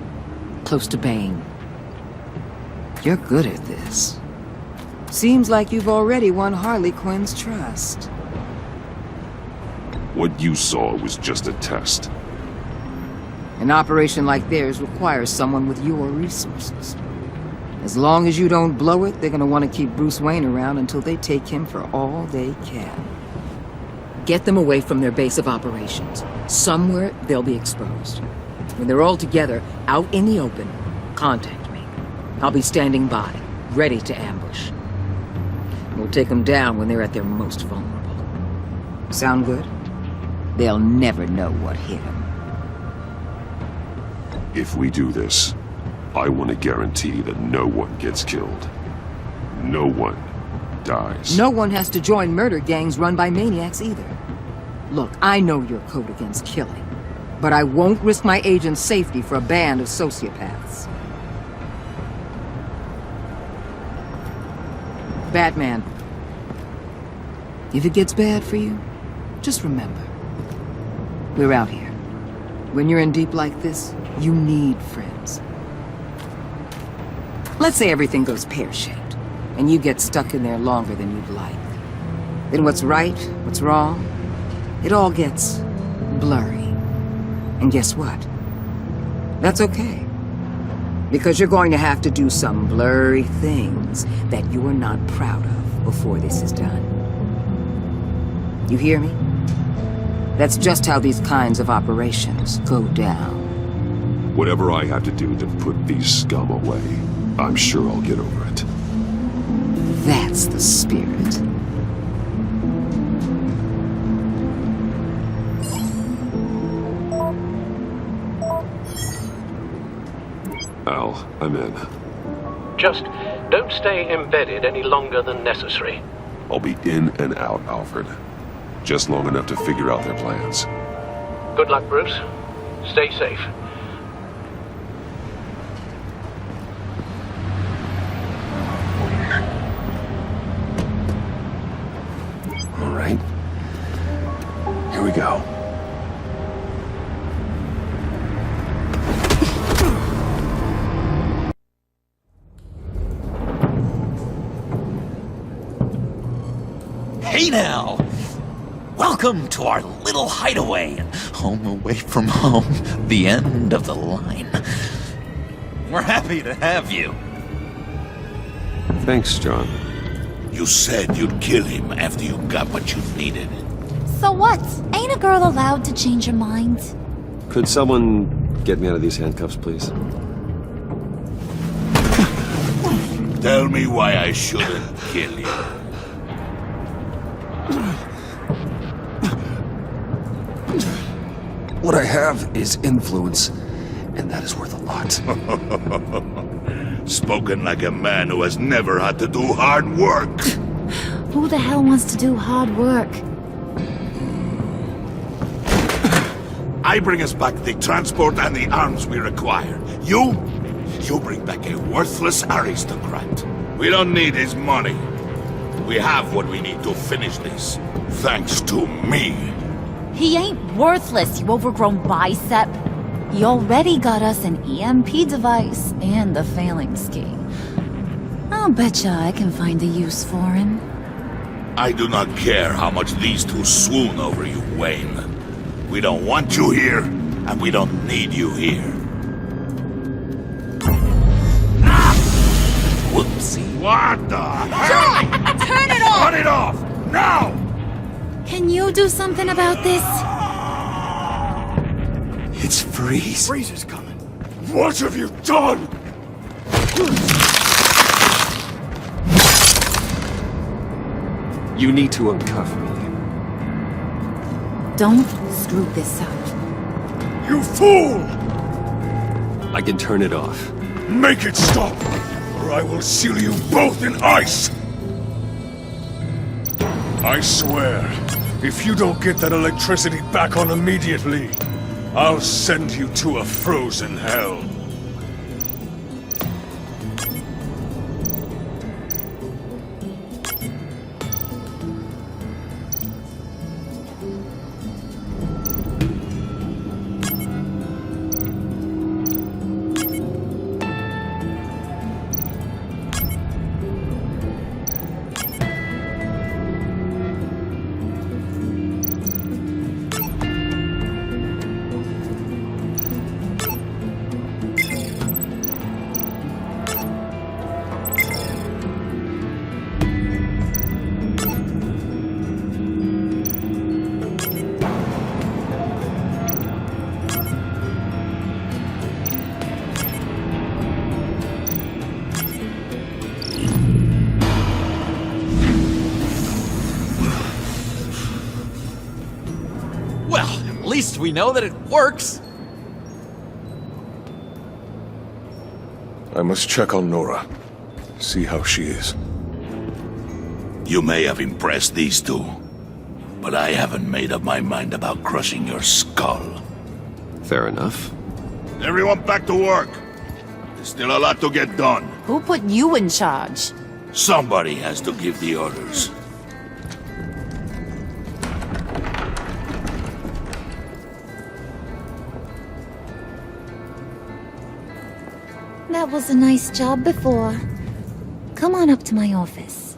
Close to Bane. You're good at this. Seems like you've already won Harley Quinn's trust. What you saw was just a test. An operation like theirs requires someone with your resources. As long as you don't blow it, they're gonna want to keep Bruce Wayne around until they take him for all they can. Get them away from their base of operations. Somewhere they'll be exposed. When they're all together, out in the open, contact me. I'll be standing by, ready to ambush. We'll take them down when they're at their most vulnerable. Sound good? They'll never know what hit them. If we do this, I want to guarantee that no one gets killed. No one dies. No one has to join murder gangs run by maniacs either. Look, I know your code against killing, but I won't risk my agent's safety for a band of sociopaths. Batman, if it gets bad for you, just remember, we're out here. When you're in deep like this, you need friends. Let's say everything goes pear-shaped, and you get stuck in there longer than you'd like. Then what's right, what's wrong, it all gets blurry. And guess what? That's okay. Because you're going to have to do some blurry things that you're not proud of before this is done. You hear me? That's just how these kinds of operations go down. Whatever I have to do to put these scum away, I'm sure I'll get over it. That's the spirit. Al, I'm in. Just don't stay embedded any longer than necessary. I'll be in and out, Alfred. Just long enough to figure out their plans. Good luck, Bruce. Stay safe. go. Hey now! Welcome to our little hideaway, home away from home, the end of the line. We're happy to have you. Thanks, John. You said you'd kill him after you got what you needed. So what? Ain't a girl allowed to change her mind? Could someone get me out of these handcuffs, please? Tell me why I shouldn't kill you. What I have is influence, and that is worth a lot. Spoken like a man who has never had to do hard work. Who the hell wants to do hard work? I bring us back the transport and the arms we require. You bring back a worthless aristocrat. We don't need his money. We have what we need to finish this, thanks to me. He ain't worthless, you overgrown bicep. He already got us an EMP device and the phalanx key. I'll betcha I can find a use for him. I do not care how much these two swoon over you, Wayne. We don't want you here, and we don't need you here. Whoopsie. What the heck? John! Turn it off! Turn it off! Now! Can you do something about this? It's Freeze. Freeze is coming. What have you done? You need to uncuff me. Don't screw this up. You fool! I can turn it off. Make it stop, or I will seal you both in ice! I swear, if you don't get that electricity back on immediately, I'll send you to a frozen hell. At least we know that it works. I must check on Nora. See how she is. You may have impressed these two, but I haven't made up my mind about crushing your skull. Fair enough. Everyone back to work. There's still a lot to get done. Who put you in charge? Somebody has to give the orders. That was a nice job before. Come on up to my office.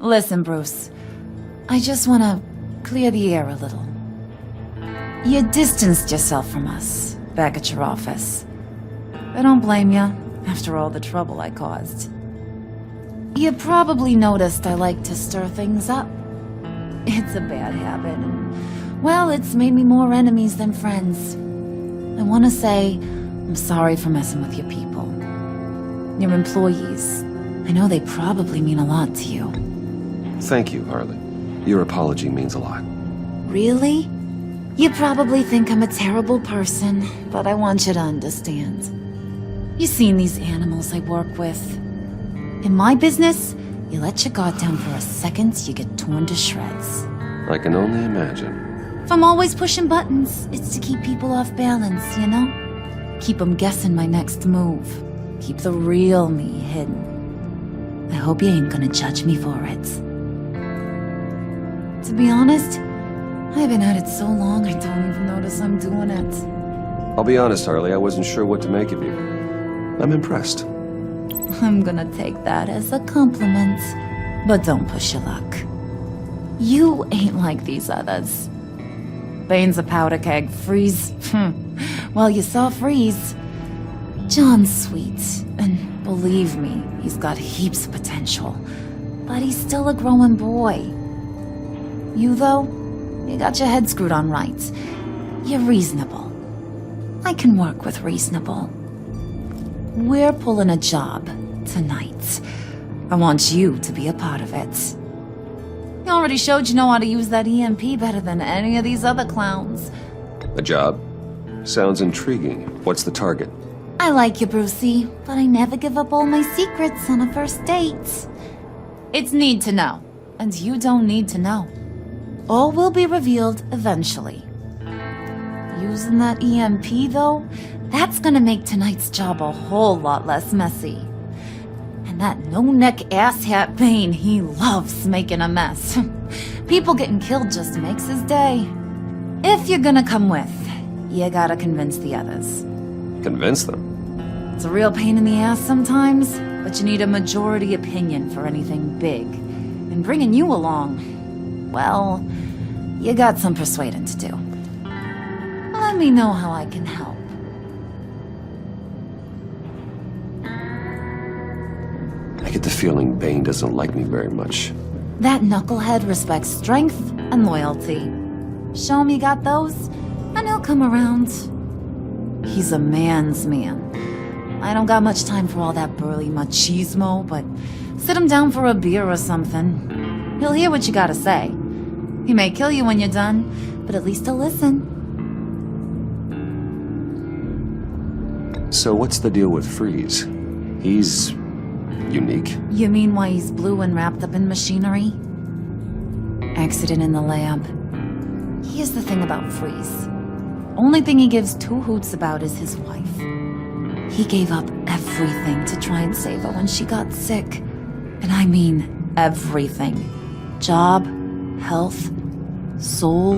Listen, Bruce. I just want to clear the air a little. You distanced yourself from us back at your office. I don't blame you, after all the trouble I caused. You probably noticed I like to stir things up. It's a bad habit, and, well, it's made me more enemies than friends. I want to say I'm sorry for messing with your people. Your employees. I know they probably mean a lot to you. Thank you, Harley. Your apology means a lot. Really? You probably think I'm a terrible person, but I want you to understand. You've seen these animals I work with. In my business, you let your guard down for a second, you get torn to shreds. I can only imagine. If I'm always pushing buttons, it's to keep people off balance, you know? Keep them guessing my next move. Keep the real me hidden. I hope you ain't gonna judge me for it. To be honest, I've been at it so long I don't even notice I'm doing it. I'll be honest, Harley, I wasn't sure what to make of you. I'm impressed. I'm gonna take that as a compliment, but don't push your luck. You ain't like these others. Bane's a powder keg, Freeze. Well, you saw Freeze. John's sweet, and believe me, he's got heaps of potential. But he's still a growing boy. You, though, you got your head screwed on right. You're reasonable. I can work with reasonable. We're pulling a job tonight. I want you to be a part of it. You already showed you know how to use that EMP better than any of these other clowns. A job? Sounds intriguing. What's the target? I like you, Brucey, but I never give up all my secrets on a first date. It's need to know, and you don't need to know. All will be revealed eventually. Using that EMP, though, that's gonna make tonight's job a whole lot less messy. And that no-neck asshat Bane, he loves making a mess. People getting killed just makes his day. If you're gonna come with, you gotta convince the others. Convince them? It's a real pain in the ass sometimes, but you need a majority opinion for anything big. And bringing you along, well, you got some persuading to do. Let me know how I can help. I get the feeling Bane doesn't like me very much. That knucklehead respects strength and loyalty. Show him you got those, and he'll come around. He's a man's man. I don't got much time for all that burly machismo, but sit him down for a beer or something. He'll hear what you gotta say. He may kill you when you're done, but at least he'll listen. So what's the deal with Freeze? He's unique? You mean why he's blue and wrapped up in machinery? Accident in the lab. Here's the thing about Freeze. Only thing he gives two hoots about is his wife. He gave up everything to try and save her when she got sick. And I mean everything. Job, health, soul,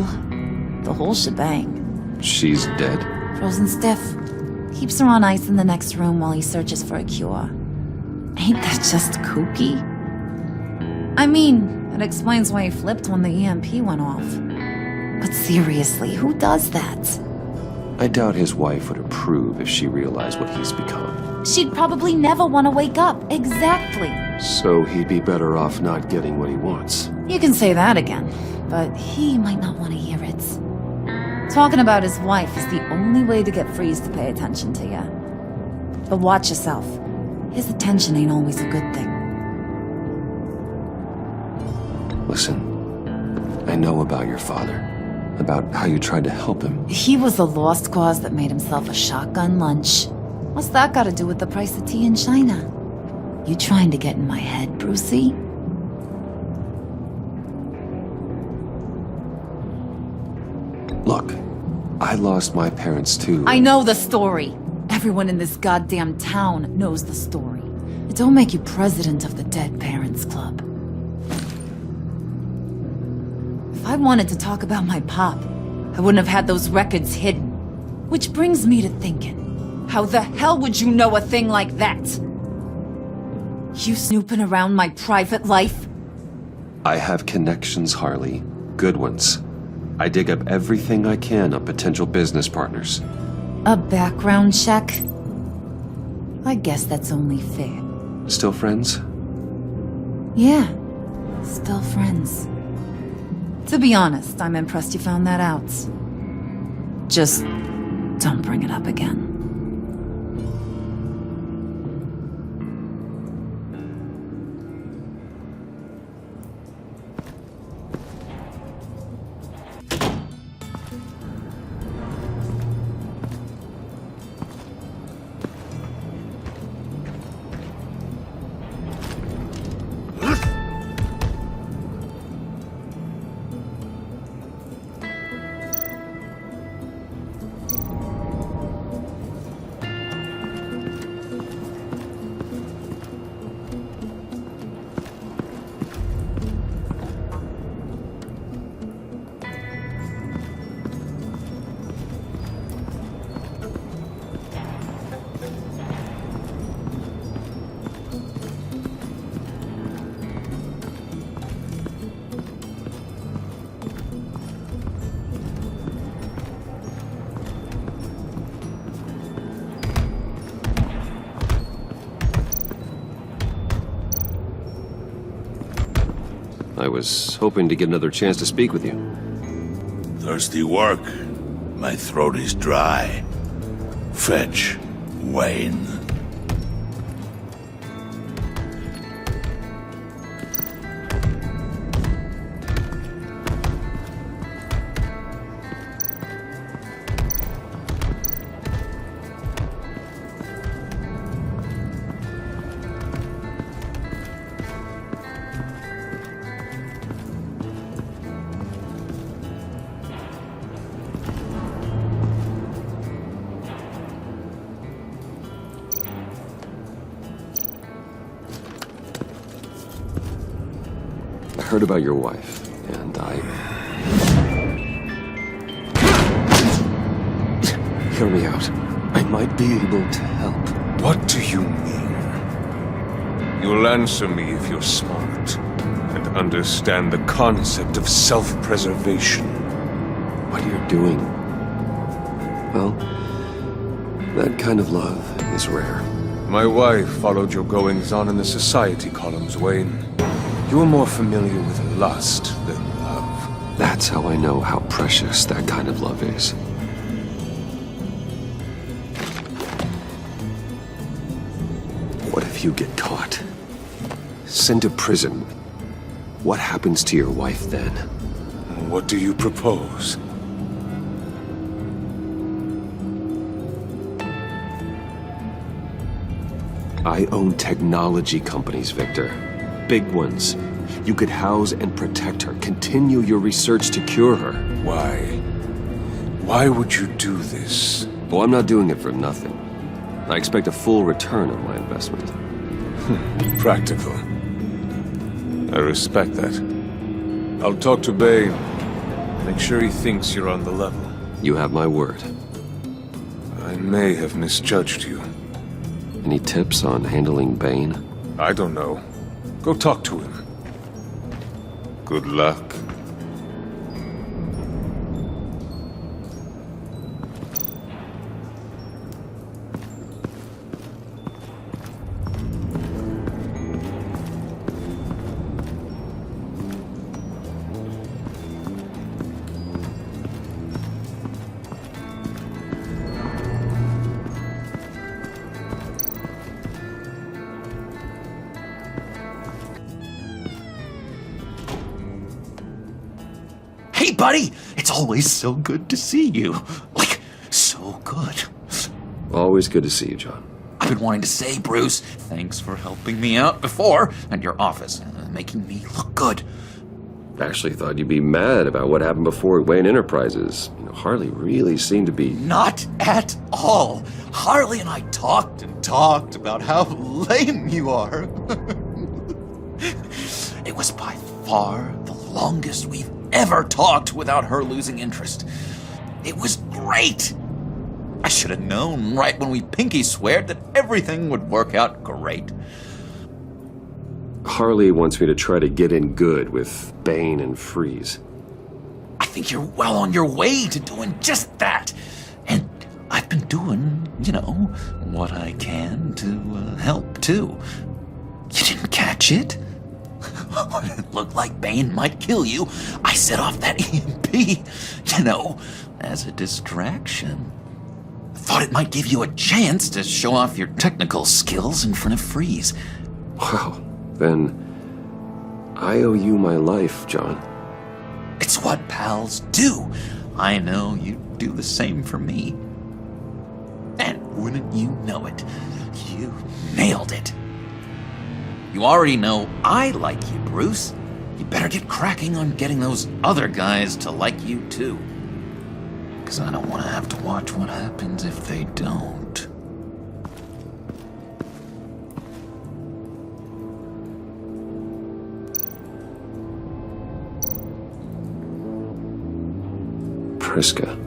the whole shebang. She's dead? Frozen stiff. Keeps her on ice in the next room while he searches for a cure. Ain't that just kooky? I mean, it explains why he flipped when the EMP went off. But seriously, who does that? I doubt his wife would approve if she realized what he's become. She'd probably never want to wake up. Exactly. So he'd be better off not getting what he wants. You can say that again, but he might not want to hear it. Talking about his wife is the only way to get Freeze to pay attention to you. But watch yourself. His attention ain't always a good thing. Listen, I know about your father. About how you tried to help him. He was a lost cause that made himself a shotgun lunch. What's that got to do with the price of tea in China? You trying to get in my head, Brucey? Look, I lost my parents too. I know the story. Everyone in this goddamn town knows the story. It don't make you president of the Dead Parents Club. If I wanted to talk about my pop, I wouldn't have had those records hidden. Which brings me to thinking, how the hell would you know a thing like that? You snooping around my private life? I have connections, Harley. Good ones. I dig up everything I can on potential business partners. A background check? I guess that's only fair. Still friends? Yeah, still friends. To be honest, I'm impressed you found that out. Just don't bring it up again. I was hoping to get another chance to speak with you. Thirsty work. My throat is dry. Fetch Wayne. I heard about your wife, and Hear me out. I might be able to help. What do you mean? You'll answer me if you're smart and understand the concept of self-preservation. What you're doing, well, that kind of love is rare. My wife followed your goings-on in the society columns, Wayne. You are more familiar with lust than love. That's how I know how precious that kind of love is. What if you get caught? Sent to prison? What happens to your wife then? What do you propose? I own technology companies, Victor. Big ones. You could house and protect her, continue your research to cure her. Why? Why would you do this? Well, I'm not doing it for nothing. I expect a full return on my investment. Practical. I respect that. I'll talk to Bane. Make sure he thinks you're on the level. You have my word. I may have misjudged you. Any tips on handling Bane? I don't know. Go talk to him. Good luck. Hey, buddy! It's always so good to see you. Like, so good. Always good to see you, John. I've been wanting to say, Bruce, thanks for helping me out before at your office, making me look good. Actually thought you'd be mad about what happened before at Wayne Enterprises. You know, Harley really seemed to be... Not at all. Harley and I talked and talked about how lame you are. It was by far the longest we've ever talked without her losing interest. It was great. I should have known right when we pinky sweared that everything would work out great. Harley wants me to try to get in good with Bane and Freeze. I think you're well on your way to doing just that. And I've been doing, you know, what I can to help too. You didn't catch it? When it looked like Bane might kill you, I set off that EMP, you know, as a distraction. Thought it might give you a chance to show off your technical skills in front of Freeze. Wow, then I owe you my life, John. It's what pals do. I know you'd do the same for me. And wouldn't you know it, you nailed it. You already know I like you, Bruce. You better get cracking on getting those other guys to like you, too. Because I don't want to have to watch what happens if they don't. Priska.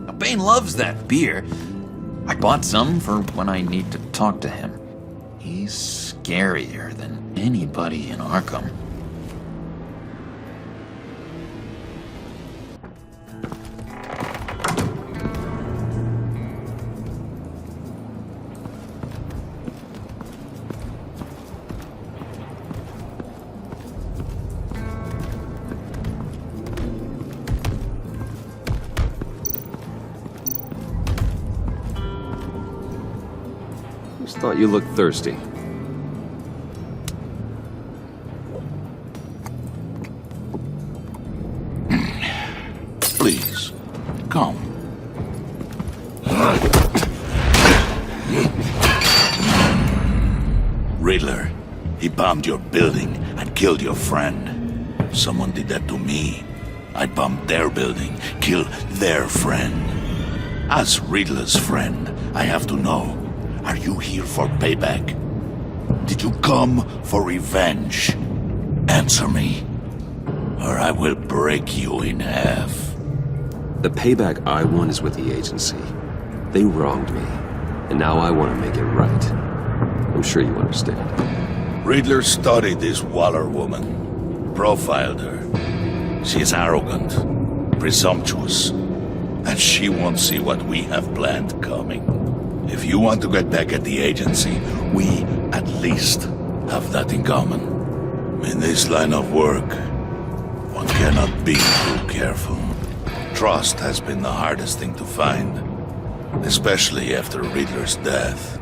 Now, Bane loves that beer. I bought some for when I need to talk to him. He's scarier than anybody in Arkham. Thought you looked thirsty. Please, come. Riddler, he bombed your building and killed your friend. Someone did that to me. I bombed their building, killed their friend. As Riddler's friend, I have to know, are you here for payback? Did you come for revenge? Answer me, or I will break you in half. The payback I want is with the agency. They wronged me, and now I want to make it right. I'm sure you understand. Riddler studied this Waller woman, profiled her. She is arrogant, presumptuous, and she won't see what we have planned coming. If you want to get back at the agency, we at least have that in common. In this line of work, one cannot be too careful. Trust has been the hardest thing to find, especially after Riddler's death.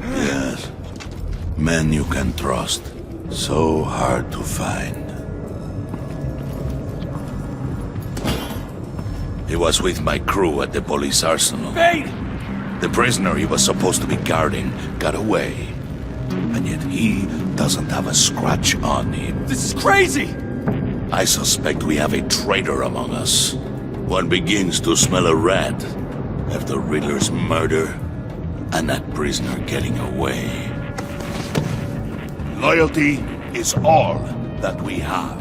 Yes, men you can trust, so hard to find. He was with my crew at the police arsenal. Bane! The prisoner he was supposed to be guarding got away. And yet he doesn't have a scratch on him. This is crazy! I suspect we have a traitor among us. One begins to smell a rat after Riddler's murder and that prisoner getting away. Loyalty is all that we have.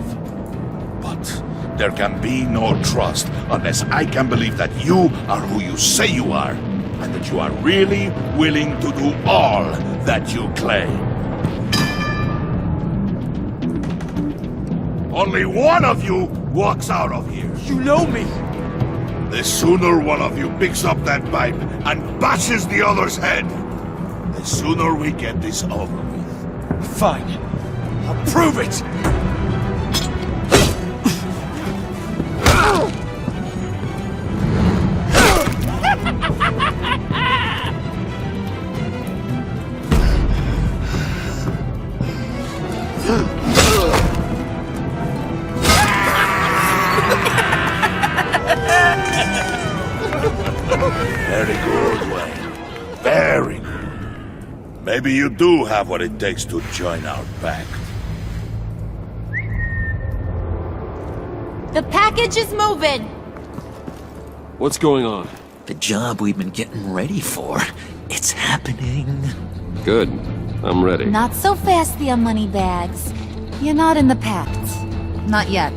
But there can be no trust unless I can believe that you are who you say you are, and that you are really willing to do all that you claim. Only one of you walks out of here. You know me! The sooner one of you picks up that pipe and bashes the other's head, the sooner we get this over with. Fine. I'll prove it! Very good, Wayne. Very good. Maybe you do have what it takes to join our pact. The package is moving! What's going on? The job we've been getting ready for. It's happening. Good. I'm ready. Not so fast, the Moneybags. You're not in the Pact. Not yet.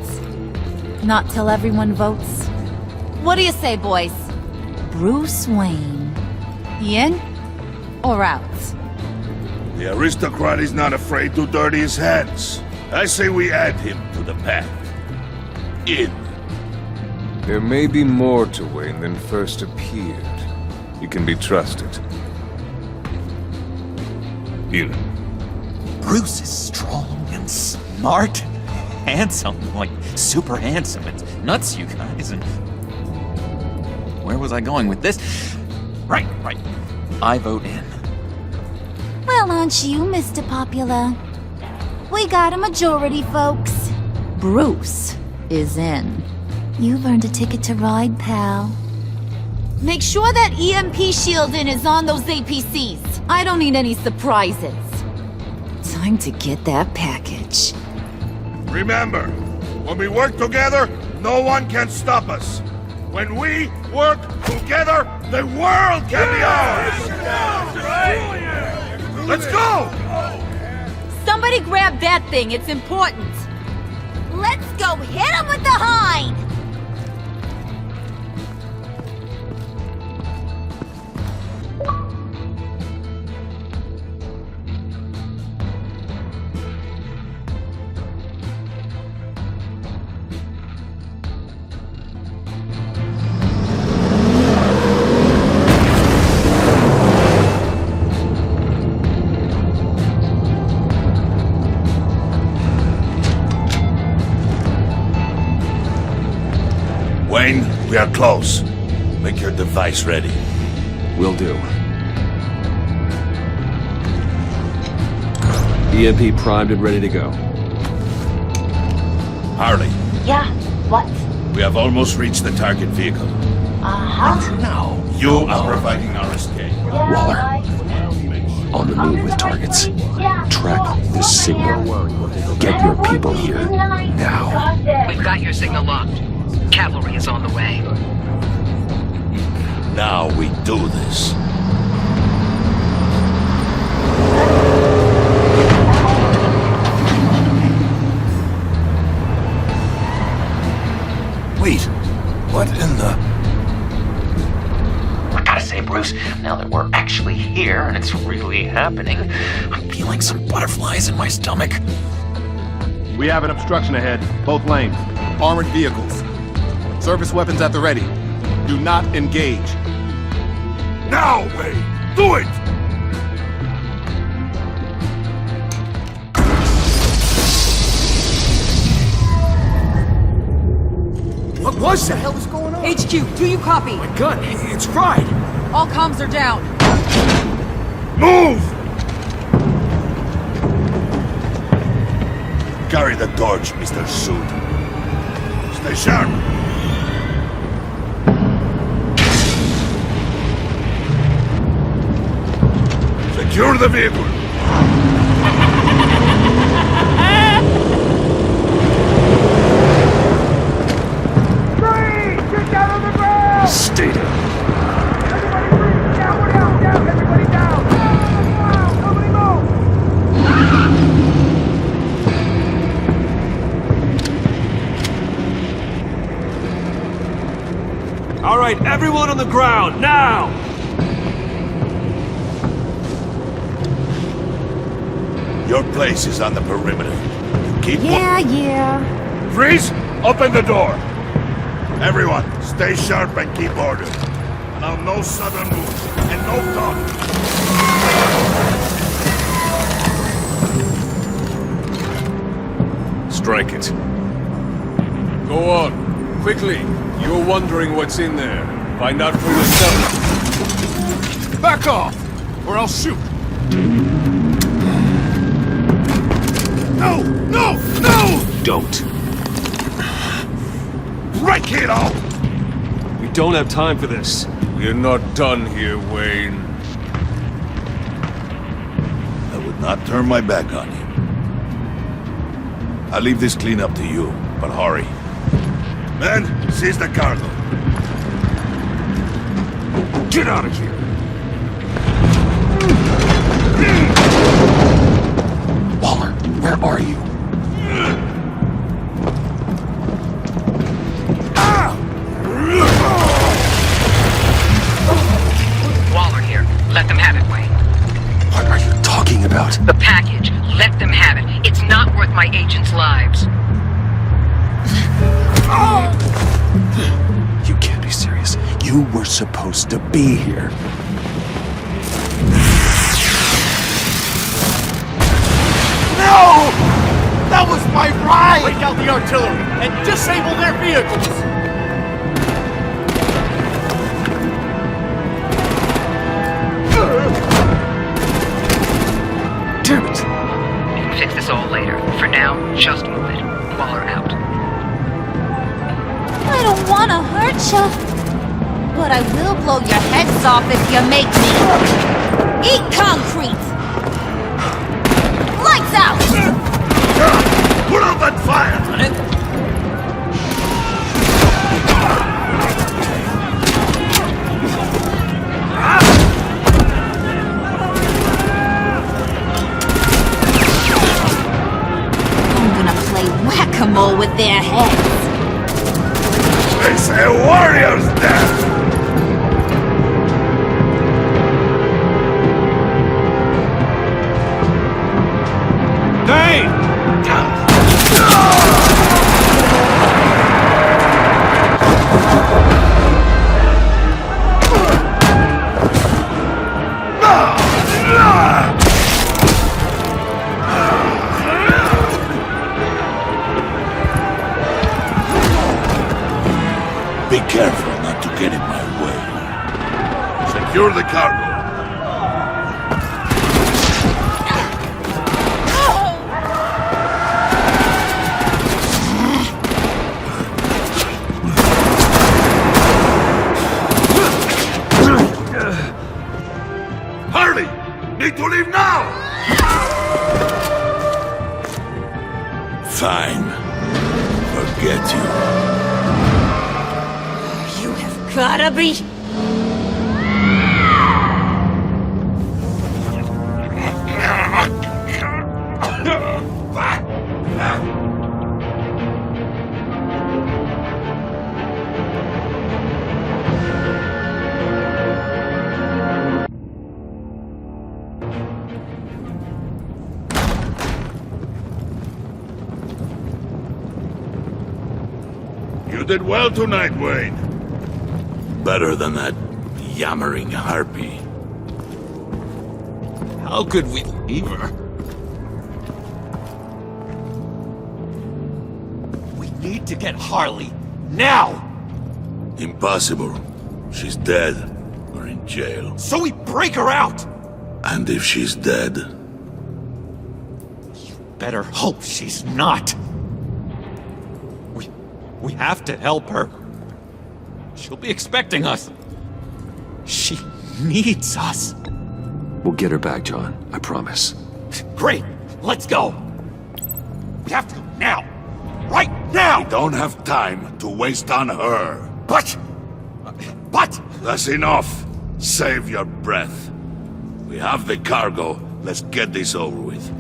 Not till everyone votes. What do you say, boys? Bruce Wayne. In or out? The aristocrat is not afraid to dirty his hands. I say we add him to the pact. In. There may be more to Wayne than first appeared. You can be trusted. In. Bruce is strong and smart and handsome, like super handsome. It's nuts, you guys. And where was I going with this? Right. I vote in. Well, aren't you, Mr. Popular? We got a majority, folks. Bruce is in. You've earned a ticket to ride, pal. Make sure that EMP shielding is on those APCs. I don't need any surprises. Time to get that package. Remember, when we work together, no one can stop us. When we work together, the world can be ours! Let's go! Somebody grab that thing, it's important. Let's go hit him with the hind! Wayne, we are close. Make your device ready. Will do. EMP primed and ready to go. Harley, Yeah, what? we have almost reached the target vehicle. Uh-huh. Now, you are providing our escape. Waller, on the move with targets. Track this signal. Get your people here, now. We've got your signal locked. Cavalry is on the way. Now we do this. Wait, what in the... I gotta say, Bruce, now that we're actually here and it's really happening, I'm feeling some butterflies in my stomach. We have an obstruction ahead, both lanes. Armored vehicles. Service weapons at the ready. Do not engage. Now, Wayne! Do it! What was that? What the hell is going on? HQ, do you copy? My gun, it's fried. All comms are down. Move! Carry the torch, Mr. Suit. Stay sharp. Secure the vehicle. Get down on the ground! Stay down. Everybody breathe! Down, everybody down! Nobody move! All right, everyone on the ground, now! Your place is on the perimeter. Keep Yeah. Freeze! Open the door! Everyone, stay sharp and keep order. Now no sudden moves, and no talk. Strike it. Go on. Quickly. You're wondering what's in there. Find out for yourself. Back off, or I'll shoot. No! No! No! Don't. Break it off! We don't have time for this. We're not done here, Wayne. I would not turn my back on you. I'll leave this cleanup to you, but hurry. Men, seize the cargo. Get out of here! Waller, where are you? Waller here. Let them have it, Wayne. What are you talking about? The package. Let them have it. It's not worth my agents' lives. You can't be serious. You were supposed to be here. No! That was my ride! Break out the artillery and disable their vehicles! Damn it! We can fix this all later. For now, just move it. Waller out. I don't want to hurt you, but I will blow your heads off if you make me. Eat concrete! Lights out! Put out that fire! I'm gonna play whack-a-mole with their heads. It's a warrior's death! Dane! Be careful not to get in my way. Secure the cargo. gotta be... You did well tonight, Wayne. Better than that yammering harpy. How could we leave her? We need to get Harley, now! Impossible. She's dead, or in jail. So we break her out! And if she's dead... Better hope she's not. We have to help her. She'll be expecting us. She needs us. We'll get her back, John. I promise. Great! Let's go! We have to go now! Right now! We don't have time to waste on her. But... That's enough. Save your breath. We have the cargo. Let's get this over with.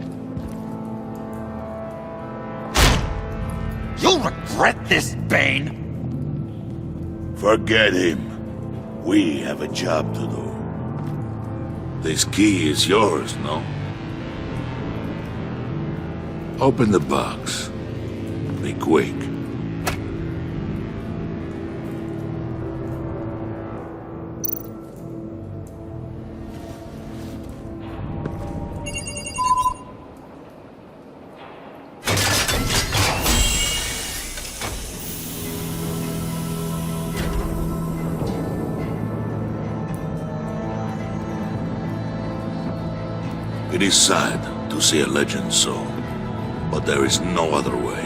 You'll regret this, Bane! Forget him. We have a job to do. This key is yours, no? Open the box. Be quick. It is sad to see a legend so, but there is no other way.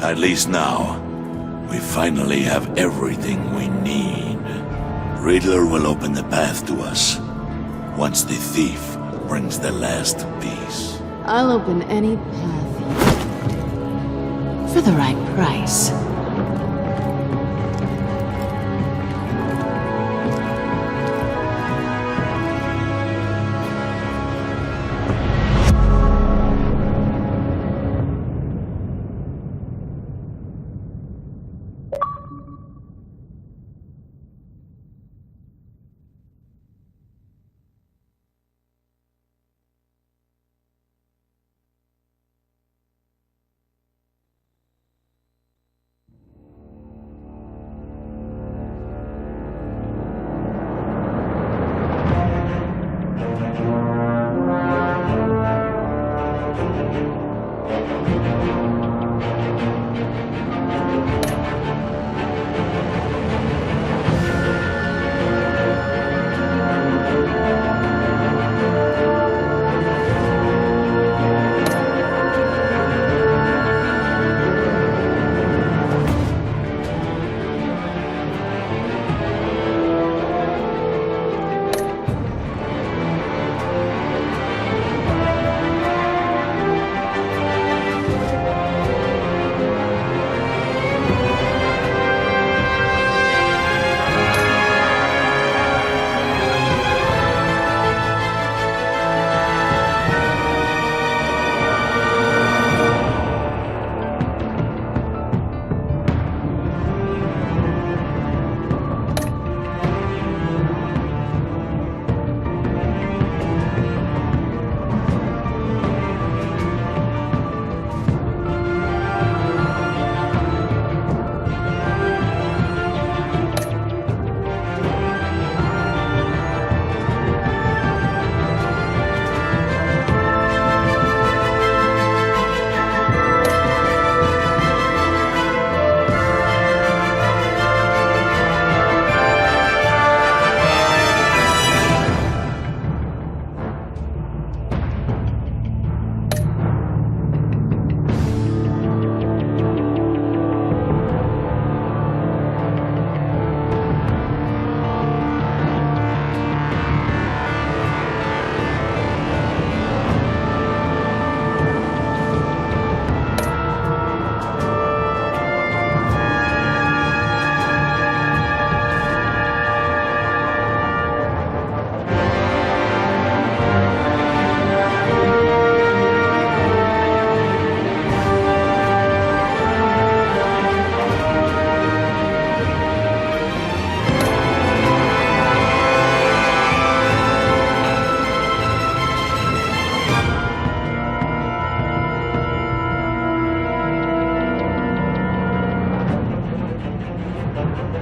At least now, we finally have everything we need. Riddler will open the path to us, once the thief brings the last piece. I'll open any path. For the right price.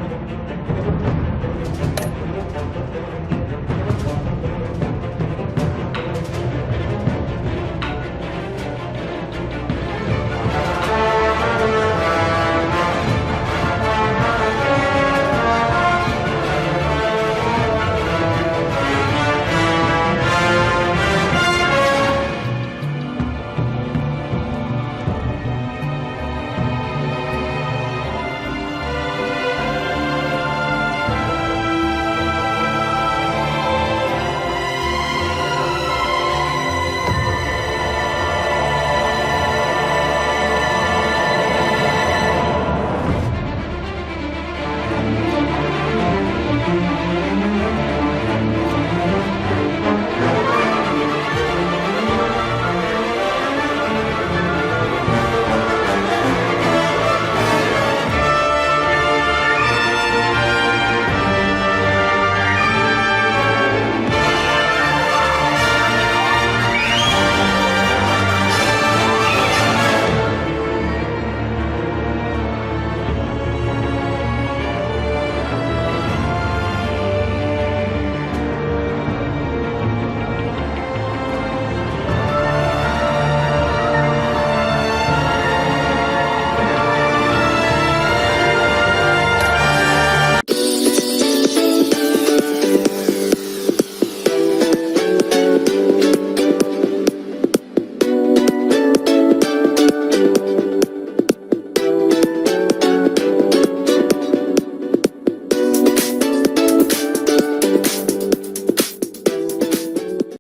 Bye.